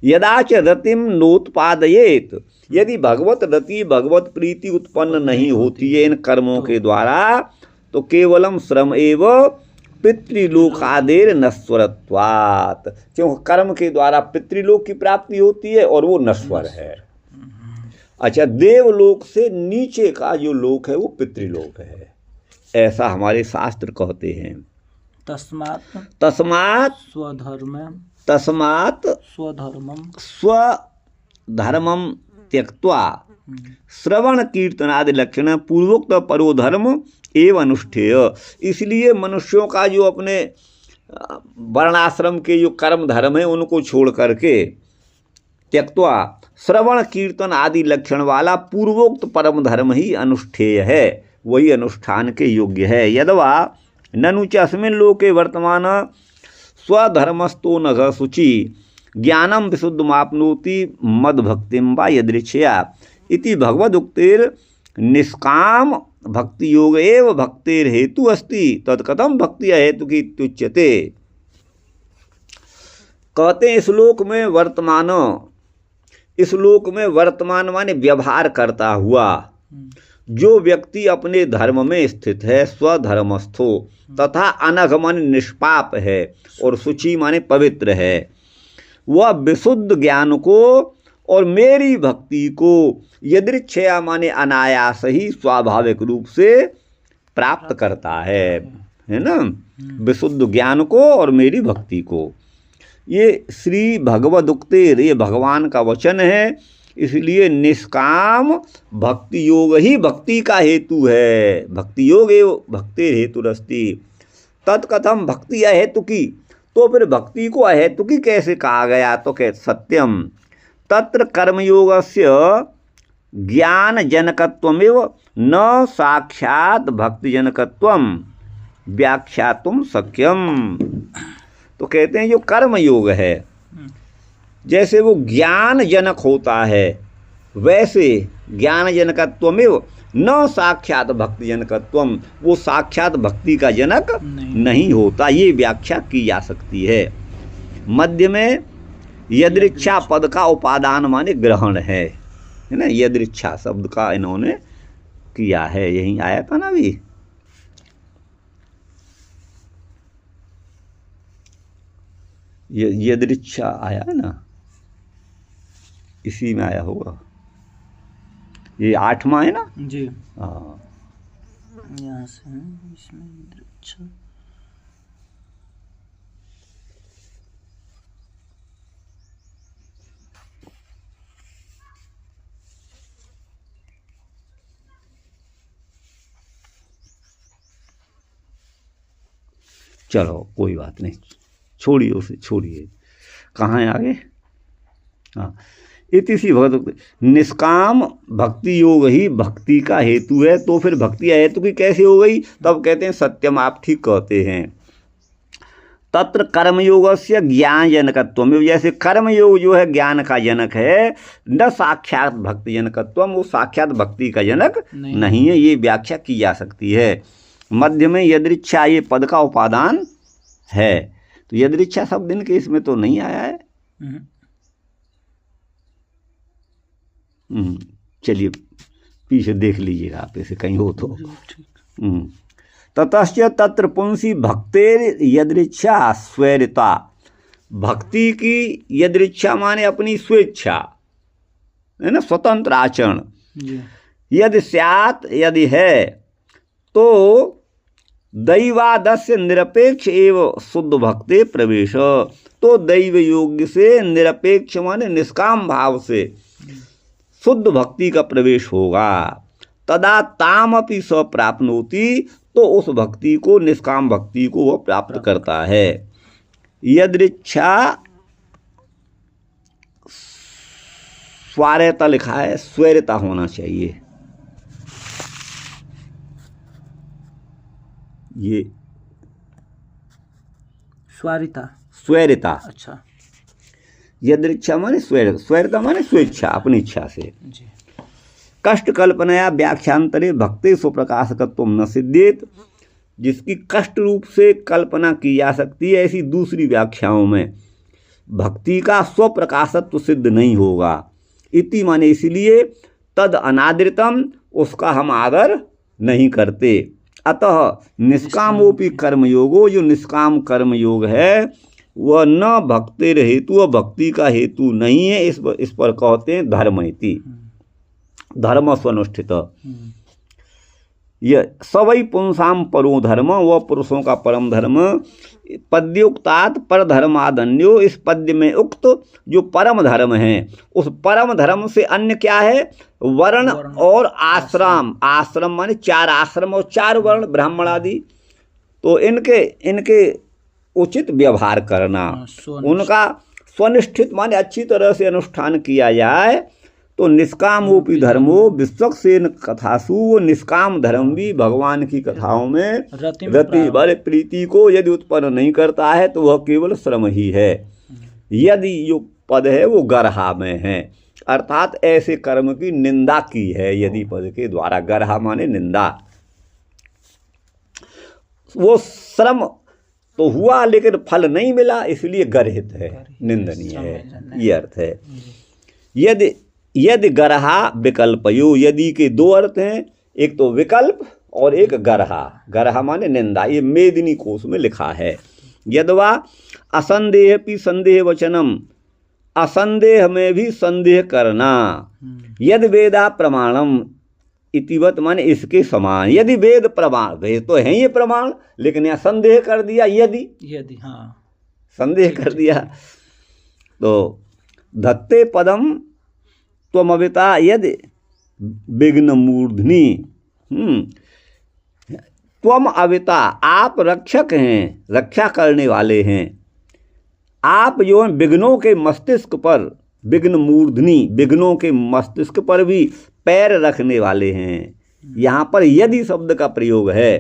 यदा च रतिम नोत्पादयेत, यदि भगवत रति भगवत प्रीति उत्पन्न नहीं होती है इन कर्मों के द्वारा, तो केवलम श्रम एव पितृलोकादेर नश्वरत्वात्, क्योंकि कर्म के द्वारा पितृलोक की प्राप्ति होती है और वो नश्वर है। अच्छा, देवलोक से नीचे का जो लोक है वो पितृलोक है, ऐसा हमारे शास्त्र कहते हैं। तस्मात् स्वधर्मम त्यक्त्वा श्रवण कीर्तनादि लक्षण पूर्वोक्त परो धर्म एवं अनुष्ठेय। इसलिए मनुष्यों का जो अपने वर्णाश्रम के जो कर्म धर्म है उनको छोड़ करके त्यक्त्वा श्रवण कीर्तन आदि लक्षण वाला पूर्वोक्त परम धर्म ही अनुष्ठेय है, वही अनुष्ठान के योग्य है। यदवा ननु च अस्मिन् लोके वर्तमान स्वधर्मस्थो नघ शुचि ज्ञानम विशुद्धमाप्नोति मद्भक्तिं वा यदृच्छया इति भगवदुक्तेर निष्काम भक्ति योग एव भक्तेर हेतु अस्ति तत्कथम भक्ति हेतु की तुच्यते। कहते हैं इस श्लोक में वर्तमान माने व्यवहार करता हुआ जो व्यक्ति अपने धर्म में स्थित है, स्वधर्मस्थो तथा अनघ माने निष्पाप है और शुचि माने पवित्र है, वह विशुद्ध ज्ञान को और मेरी भक्ति को यदृच्छया माने अनायास ही स्वाभाविक रूप से प्राप्त करता है ना, विशुद्ध ज्ञान को और मेरी भक्ति को। ये श्री भगवदुक्तेर, ये भगवान का वचन है, इसलिए निष्काम भक्ति योग ही भक्ति का हेतु है। भक्ति योग एवं भक्ति हेतुरस्ति तत्कथम भक्ति अहेतु की, तो फिर भक्ति को अहेतु की कैसे कहा गया? तो कह सत्यम तत्र कर्मयोगस्य ज्ञान जनकत्वमेव न साक्षात भक्ति जनकत्वम व्याख्यातुम शक्यम। तो कहते हैं जो कर्म योग है जैसे वो ज्ञान जनक होता है, वैसे ज्ञान जनकत्वमेव न साक्षात भक्ति जनकत्वम, वो साक्षात भक्ति का जनक नहीं होता, ये व्याख्या की जा सकती है। मध्य में यदृच्छा पद का उपादान माने ग्रहण है ना, यदृच्छा शब्द का इन्होंने किया है, यही आया था ना अभी। यदृच्छा आया है ना, इसी में आया होगा, ये 8वां है ना जी। हाँ, यहाँ से इसमें यदृच्छा चलो कोई बात नहीं, छोड़िए उसे, छोड़िए। कहाँ है आगे? हाँ, इतिसी भगवत निष्काम भक्ति योग ही भक्ति का हेतु है, तो फिर भक्ति अहेतु की कैसे हो गई? तब कहते हैं सत्यम, आप ठीक कहते हैं। तत्र कर्मयोगस्य ज्ञान जनकत्व में, जैसे कर्मयोग जो है ज्ञान का जनक है, न साक्षात भक्ति जनकत्व, वो साक्षात भक्ति का जनक नहीं है, ये व्याख्या की जा सकती है। मध्य में यदृच्छा ये पद का उपादान है, तो यदृच्छा शब्द इनके इसमें तो नहीं आया है। चलिए पीछे देख लीजिएगा आप, ऐसे कहीं हो तो। ततश्च तत्र पुंसी भक्तेर यदृच्छा स्वैरिता, भक्ति की यदृच्छा माने अपनी स्वेच्छा है ना, स्वतंत्र आचरण। यदि स्यात्, यदि है, तो दैवादस्य निरपेक्ष एवं शुद्ध भक्ते प्रवेश, तो दैव योग्य से निरपेक्ष माने निष्काम भाव से शुद्ध भक्ति का प्रवेश होगा। तदा तामपि स प्राप्नोति, तो उस भक्ति को, निष्काम भक्ति को वह प्राप्त करता है। यदृच्छा स्वार्यता लिखा है, स्वैरता होना चाहिए। ये स्वैरता, अच्छा। यदृच्छा माने स्वैरता माने स्वेच्छा, अपनी इच्छा से। कष्ट कल्पनाया व्याख्यांतरे भक्ति स्वप्रकाशकत्व न सिद्धेत, जिसकी कष्ट रूप से कल्पना की जा सकती है, ऐसी दूसरी व्याख्याओं में भक्ति का स्वप्रकाशत्व सिद्ध नहीं होगा। इति माने इसलिए, तद अनादृतम, उसका हम आदर नहीं करते। अतः निष्कामोपि कर्मयोगो, जो निष्काम कर्मयोग है वह न भक्तिर हेतु, वह भक्ति का हेतु नहीं है। इस पर कहते हैं धर्म इति, धर्म स्वनुष्ठित। यह सवई पुंसाम परो धर्म, वह पुरुषों का परम धर्म। पद्योक्तात पर धर्मादन्यो, इस पद्य में उक्त जो परम धर्म है उस परम धर्म से अन्य क्या है? वर्ण और आश्रम। आश्रम माने 4 आश्रम और 4 वर्ण ब्राह्मण आदि। तो इनके उचित व्यवहार करना, उनका स्वनिष्ठित माने अच्छी तरह से अनुष्ठान किया जाए। तो निष्कामोपि धर्मो विश्वक्सेन कथासु, वो निष्काम धर्म भी भगवान की कथाओं में रति बड़े प्रीति को यदि उत्पन्न नहीं करता है तो वह केवल श्रम ही है। यदि जो पद है वो गर्हा में है, अर्थात ऐसे कर्म की निंदा की है यदि पद के द्वारा। गर्हा माने निंदा। वो श्रम तो हुआ लेकिन फल नहीं मिला, इसलिए गर्हित है, निंदनीय है, ये अर्थ है। यदि गर्हा विकल्पयो, यदि के 2 अर्थ हैं, एक तो विकल्प और एक गर्हा। गर्हा माने निंदा, ये मेदिनी कोश में लिखा है। यदवा असंदेह भी संदेह वचनम, असंदेह में भी संदेह करना। यद वेदा प्रमाणम इतिवत माने इसके समान। यदि वेद प्रमाण, वेद तो है ये प्रमाण, लेकिन यहाँ संदेह कर दिया, यदि हाँ संदेह कर दिया। तो धत्ते पदम त्वमविता यदि विघ्न मूर्धनि, त्वम अविता, आप रक्षक हैं, रक्षा करने वाले हैं। आप जो हैं विघ्नों के मस्तिष्क पर, विघ्न मूर्धनि, विघ्नों के मस्तिष्क पर भी पैर रखने वाले हैं। यहाँ पर यदि शब्द का प्रयोग है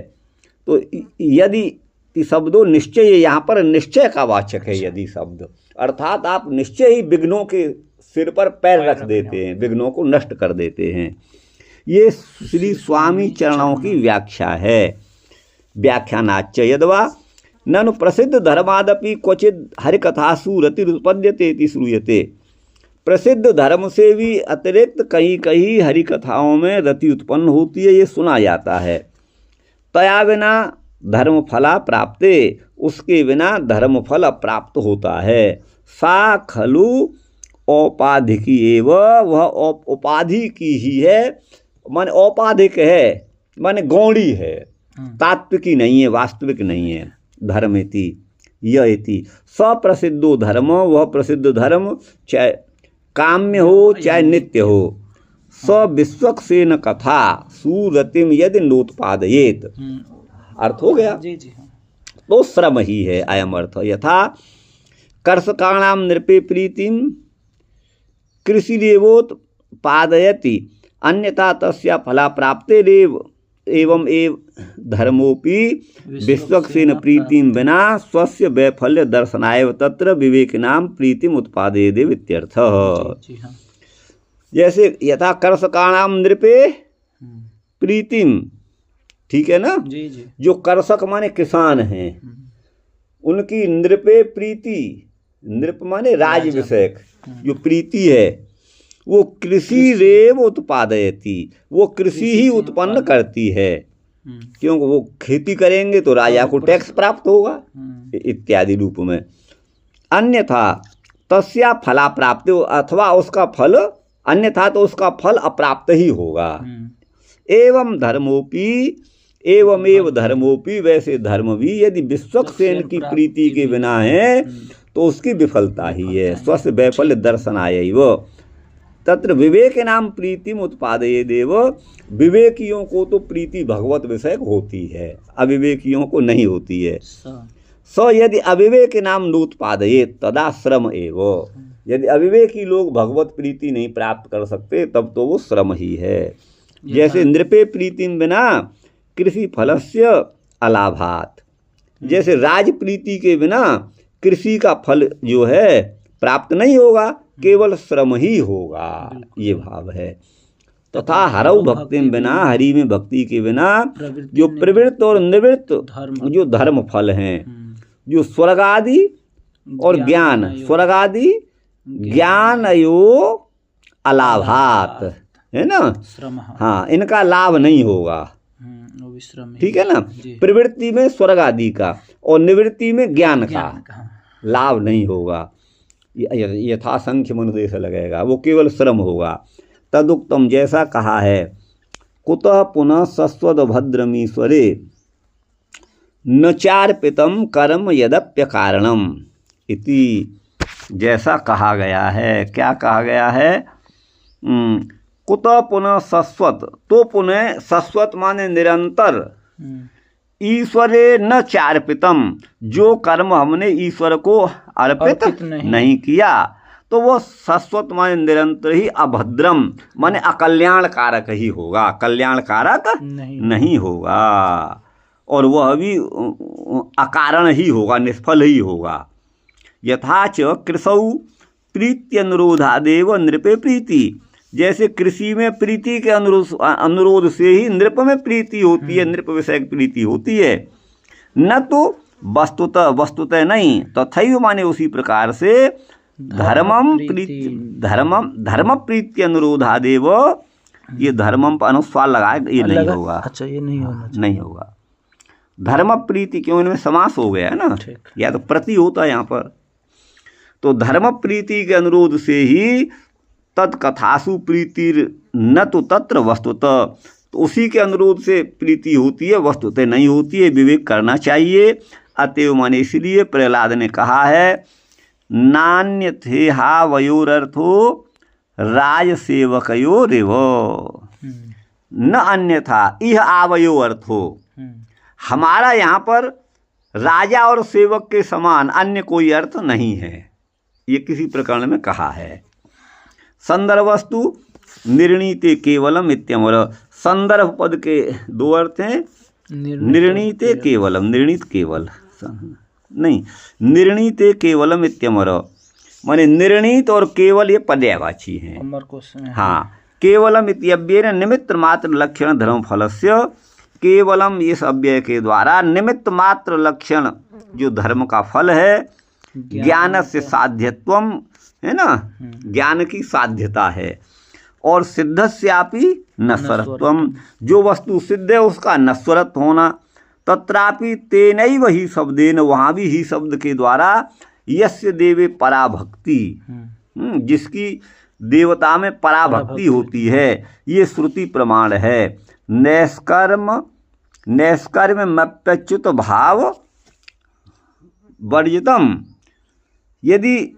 तो यदि शब्दों निश्चय, यहाँ पर निश्चय का वाचक है यदि शब्द, अर्थात आप निश्चय ही विघ्नों के सिर पर पैर रख देते हैं, विघ्नों को नष्ट कर देते हैं। ये श्री स्वामी चरणों की व्याख्या है। व्याख्यानाच्च यदवा ननु प्रसिद्ध धर्मादपि क्वचिद हरिकथासु रतिरुत्पद्यते इति श्रूयते। प्रसिद्ध धर्म से भी अतिरिक्त कहीं कहीं हरिकथाओं में रति उत्पन्न होती है, ये सुना जाता है। तया बिना धर्म फला प्राप्ते, उसके बिना धर्म फल प्राप्त होता है। सा खलु औपाधिकी एव, वह उपाधि की ही है, माने औपाधिक है, माने गौड़ी है, तात्विकी नहीं है, वास्तविक नहीं है। धर्मेति यति सप्रसिद्धो धर्म, वह प्रसिद्ध धर्म चाहे काम्य हो चाहे नित्य हो। स विश्वक्सेन कथा सुरतिम यदि नोत्पादयेत, अर्थ हो गया। तो श्रम ही है अयम अर्थ। यथा कर्षकाणाम नृपे प्रीतिम कृषिरेवोत्पादयति, अन्यथा तस्या फला प्राप्तेरेव एवं एव धर्मोपि विश्वक्सेन प्रीतिम विना स्वस्य वैफल्य दर्शनाय तत्र विवेकिनाम प्रीतिम उत्पादयेदेव इत्यर्थः। जैसे यथा कर्षकाणाम नृपे प्रीतिम, ठीक है ना? जो कर्षक माने किसान हैं, उनकी नृपे प्रीति, नृप माने राज विषयक जो प्रीति है, वो कृषि रेव उत्पादयति, वो कृषि ही उत्पन्न करती है, क्योंकि वो खेती करेंगे तो राजा को टैक्स प्राप्त होगा इत्यादि रूप में। अन्यथा तस्या फला प्राप्त, अथवा उसका फल, अन्यथा तो उसका फल अप्राप्त ही होगा। एवं धर्मोपि एवमेव धर्मोपि, वैसे धर्म भी यदि विश्वक्सेन की प्रीति के बिना है तो उसकी विफलता ही है। स्वस्य वैफल्य दर्शनायैव तत्र विवेक नाम प्रीतिम उत्पादयेदेव, विवेकियों को तो प्रीति भगवत विषयक होती है, अविवेकियों को नहीं होती है। स यदि अविवेक नाम नोत्पादयेत तदा श्रम एव, यदि अविवेकी लोग भगवत प्रीति नहीं प्राप्त कर सकते तब तो वो श्रम ही है। जैसे नृपे प्रीतिम बिना कृषि फलस्य अलाभात, जैसे राज प्रीति के बिना कृषि का फल जो है प्राप्त नहीं होगा, केवल श्रम ही होगा, ये भाव है। तथा हरौ भक्ति बिना, हरि में भक्ति के बिना जो प्रवृत्त और निवृत्त जो धर्म फल हैं, जो स्वर्ग आदि और ज्ञान, स्वर्ग आदि ज्ञान यो अलाभात है ना, हाँ, इनका लाभ नहीं होगा, ठीक है ना। प्रवृत्ति में स्वर्ग आदि का और निवृत्ति में ज्ञान का लाभ नहीं होगा, यथा संख्य मनुदेश लगेगा, वो केवल श्रम होगा। तदुक्तम, जैसा कहा है, कुतः पुनः सस्वद भद्रमीश्वरे न चार्पितम कर्म यदप्य कारणम इति। जैसा कहा गया है, क्या कहा गया है? कुतः पुनः सस्वत, तो पुनः सस्वत माने निरंतर, ईश्वरे न चार्पितम, जो कर्म हमने ईश्वर को अर्पित नहीं किया, तो वो सस्वत माने निरंतर ही अभद्रम माने अकल्याणकारक ही होगा, कल्याणकारक नहीं होगा, और वह भी अकारण ही होगा, निष्फल ही होगा। यथाच कृषौ प्रीत्यनुरोधादेव नृपे प्रीति, जैसे कृषि में प्रीति के अनुरोध से ही नृप में प्रीति होती है, नृप विषय प्रीति होती है, न तो वस्तुतः नहीं। तथैव माने उसी प्रकार से धर्म प्रीति अनुरोधादेव, ये धर्मम पर अनुस्वार लगाए, ये नहीं होगा। अच्छा, ये नहीं होगा, नहीं होगा। धर्म प्रीति, क्यों इनमें समास हो गया है ना, या तो प्रति होता है यहाँ पर। तो धर्म प्रीति के अनुरोध से ही तत्कथासु प्रीतिर न तो तत्र वस्तुतः, तो उसी के अनुरोध से प्रीति होती है, वस्तुतः नहीं होती है, विवेक करना चाहिए। अतएव माने इसलिए प्रहलाद ने कहा है नान्यथे हा वयोरर्थो राजसेवकयोरेव न अन्यथा इह आवयो अर्थो। हमारा यहाँ पर राजा और सेवक के समान अन्य कोई अर्थ नहीं है, ये किसी प्रकरण में कहा है। संदर्भस्तु निर्णीते केवलम इत्यमर, संदर्भ पद के दो अर्थ हैं, निर्णीते केवलम, निर्णीत केवल नहीं, निर्णीते केवलम इत्यमर माने निर्णीत और केवल ये पर्यायवाची हैं। हाँ, केवलम इत्यव्येन निमित्त मात्र लक्षण धर्म फलस्य, केवलम इस अव्यय के द्वारा निमित्त मात्र लक्षण जो धर्म का फल है, ज्ञान से साध्यत्वम है ना, ज्ञान की साध्यता है, और सिद्धस्यापि नश्वरत्वम, जो वस्तु सिद्ध है उसका नश्वरत्व होना। तत्रापि तेनैव ही शब्देन, वहाँ भी ही शब्द के द्वारा, यस्य देवे पराभक्ति, जिसकी देवता में पराभक्ति होती है, ये श्रुति प्रमाण है। नैष्कर्म्यप्यच्युत भाव वर्जितम, यदि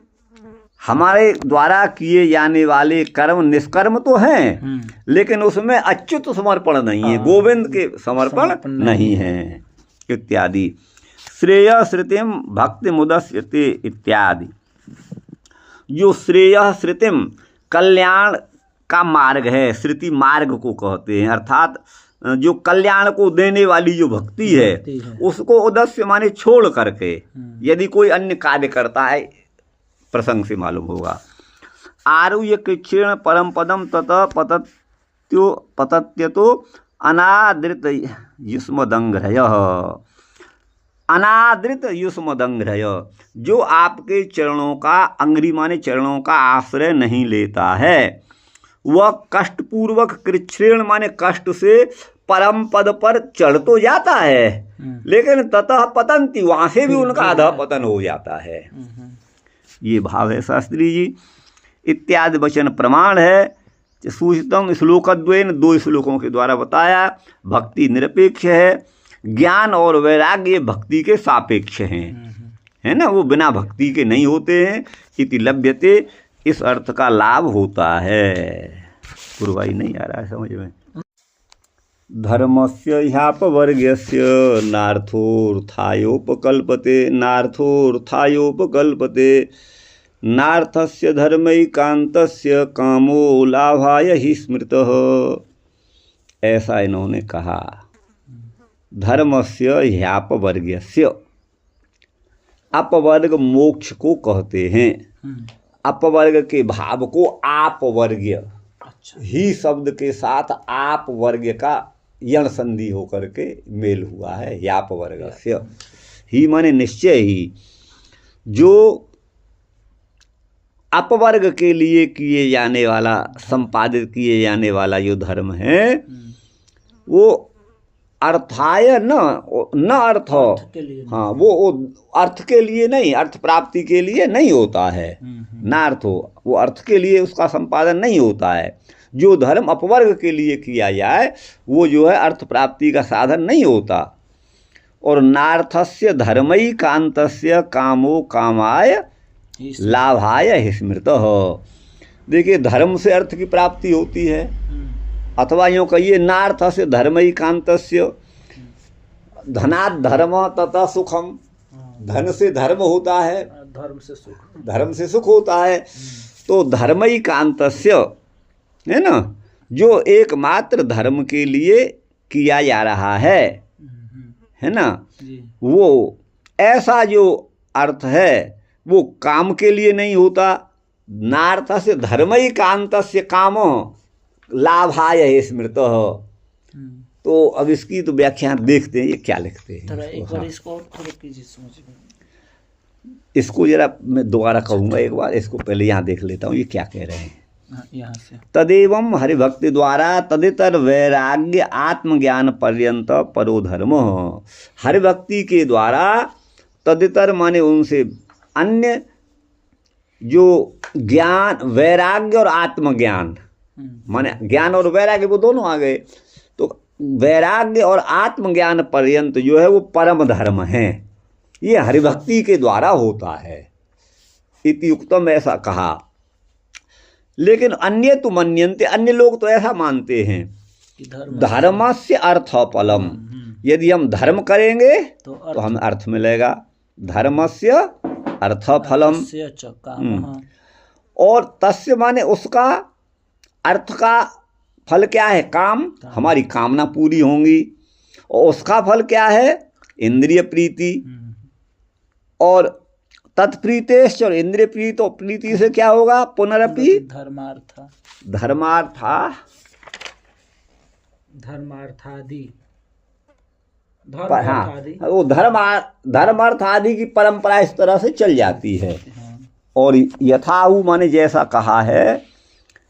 हमारे द्वारा किए जाने वाले कर्म निष्कर्म तो हैं, लेकिन उसमें अच्युत समर्पण नहीं है, गोविंद के समर्पण नहीं है इत्यादि। श्रेय श्रुतिम भक्ति मुदस्यते इत्यादि। जो श्रेय श्रुतिम कल्याण का मार्ग है, श्रुति मार्ग को कहते हैं, अर्थात जो कल्याण को देने वाली जो भक्ति है, उसको उदस्य माने छोड़ करके यदि कोई अन्य कार्य करता है, प्रसंग से मालूम होगा। आरुह्य कृच्छेण परम पदम ततः पतत्यतो अनादृत युष्मदंग्रय, अनादृत युष्मदंग्रय, जो आपके चरणों का, अंग्री माने चरणों का आश्रय नहीं लेता है, वह कष्टपूर्वक कृच्छ्रेण माने कष्ट से परम पद पर चढ़ तो जाता है, लेकिन ततः पतंती, वहां से भी उनका अधः पतन हो जाता है। ये भाव है शास्त्री जी। इत्यादि वचन प्रमाण है। सूचितम श्लोकद्वयेन, दो श्लोकों के द्वारा बताया। भक्ति निरपेक्ष है, ज्ञान और वैराग्य भक्ति के सापेक्ष हैं, है ना, वो बिना भक्ति के नहीं होते हैं। इति लभ्यते, इस अर्थ का लाभ होता है। पूर्वाई नहीं आ रहा है समझ में। धर्मस्य ह्यापवर्ग्यस्य नार्थोऽर्थायोपकल्पते, नार्थोऽर्थायोपकल्पते, नार्थस्य धर्मैकान्तस्य कामो लाभाय हि स्मृतः। ऐसा इन्होंने कहा। धर्मस्य ह्यापवर्ग्यस्य, अपवर्ग मोक्ष को कहते हैं। अपवर्ग के भाव को आपवर्ग्य, ही शब्द के साथ आप वर्ग का यण संधि होकर के मेल हुआ है। याप वर्गस्य, ही माने निश्चय ही। जो अपवर्ग के लिए किए जाने वाला, संपादित किए जाने वाला जो धर्म है, वो अर्थाय न अर्थ, हाँ, वो अर्थ के लिए नहीं, अर्थ प्राप्ति के लिए नहीं होता है। न अर्थ हो, वो अर्थ के लिए उसका संपादन नहीं होता है। जो धर्म अपवर्ग के लिए किया जाए वो जो है अर्थ प्राप्ति का साधन नहीं होता। और नार्थस्य धर्मई कांतस्य कामो कामाय लाभाय हि स्मृतः। देखिए धर्म से अर्थ की प्राप्ति होती है, अथवा यूँ कहिए नार्थस्य धर्मई कांतस्य, धनात् धर्म तथा सुखम, धन से धर्म होता है, धर्म से सुख होता है। तो धर्मई कांतस्य है ना, जो एकमात्र धर्म के लिए किया जा रहा है ना, वो ऐसा जो अर्थ है वो काम के लिए नहीं होता। नार्थस्य धर्मई कांतस्य कामो लाभाय स्मृतः। तो अब इसकी तो व्याख्या देखते हैं ये क्या लिखते हैं। एक बार इसको और थोड़ा कीजिए समझ में। इसको जरा मैं दोबारा कहूँगा एक बार, इसको पहले यहाँ देख लेता हूँ ये क्या कह रहे हैं। यहाँ से तदेवं हरिभक्ति द्वारा तदितर वैराग्य आत्मज्ञान पर्यंत परो धर्म। हरिभक्ति के द्वारा तदितर माने उनसे अन्य जो ज्ञान, वैराग्य और आत्मज्ञान, माने ज्ञान और वैराग्य वो दोनों आ गए। तो वैराग्य और आत्मज्ञान पर्यंत जो है वो परम धर्म है, ये हरिभक्ति के द्वारा होता है। इति उक्तम, ऐसा कहा। लेकिन अन्य तो मन्यन्ते, अन्य लोग तो ऐसा मानते हैं धर्मस्य अर्थफलम, यदि हम धर्म करेंगे तो हमें अर्थ मिलेगा। धर्मस्य अर्थफलम, और तस्य माने उसका, अर्थ का फल क्या है? काम, हमारी कामना पूरी होंगी। और उसका फल क्या है? इंद्रिय प्रीति। और तत्प्रीतेश्च, और इंद्रिय प्रीति, और प्रीति से क्या होगा? पुनरपि धर्मार्थादि। हाँ, वो धर्म अर्थ आदि की परंपरा इस तरह से चल जाती है। और यथाहु माने जैसा कहा है,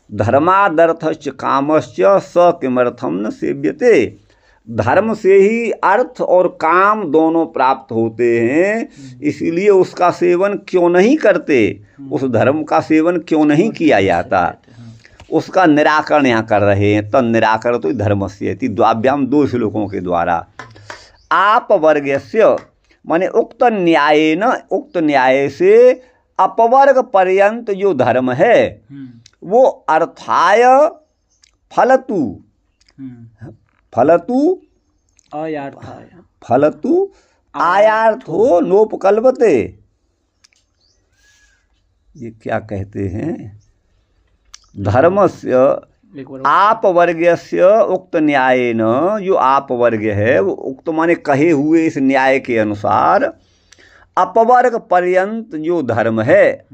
धर्मादर्थश्च कामश्च स किमर्थम न सेव्यते। धर्म से ही अर्थ और काम दोनों प्राप्त होते हैं, इसीलिए उसका सेवन क्यों नहीं करते, उस धर्म का सेवन क्यों नहीं किया जाता, उसका निराकरण यहाँ कर रहे हैं। तन निराकरण तो धर्मस्य द्वाभ्याम, 2 श्लोकों के द्वारा। आप वर्गस्य माने उक्त न्याय न, उक्त न्याय से अपवर्ग पर्यंत जो धर्म है वो अर्थाय फलतु, फलतु अयार्थाय, फलतु आयार्थो नोपकल्पते। ये क्या कहते हैं? धर्मस्य आप वर्गस्य उक्त न्यायेन, जो आप वर्ग है वो उक्त माने कहे हुए इस न्याय के अनुसार अपवर्ग पर्यंत जो धर्म है,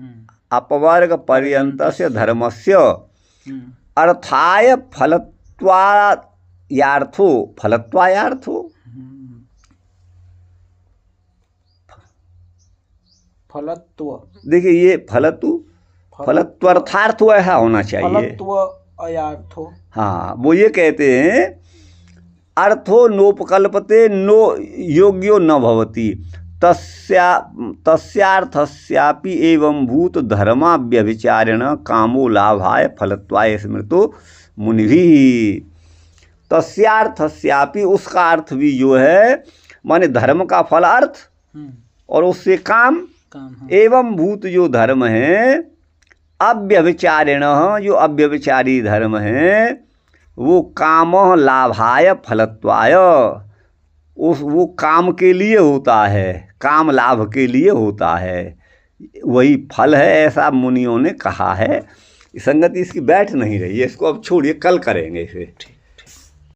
अपवर्ग पर्यंत से धर्मस्य अर्थाय फलत्वायार्थो, फलत्वायार्थो, फलत्व, देखिए ये फलतु, फलत्वर्थार्थ ऐसा होना चाहिए। अयार्थो, हाँ, वो ये कहते हैं अर्थो नोपकल्पते नो योग्यो न भवति तस्यार्थस्यापि एवं भूत धर्मा व्यभिचारेण कामो लाभाय फलत्वाय स्मृतो मुनिभिः। तस्यार्थस्यापि, उसका अर्थ भी जो है माने धर्म का फल अर्थ और उससे काम, एवं भूत जो धर्म है, अव्यभिचारिण, जो अव्यभिचारी धर्म है, वो काम लाभाय फलत्वाय, वो काम के लिए होता है, काम लाभ के लिए होता है, वही फल है, ऐसा मुनियों ने कहा है। संगति इसकी बैठ नहीं रही है, इसको अब छोड़िए, कल करेंगे इसे।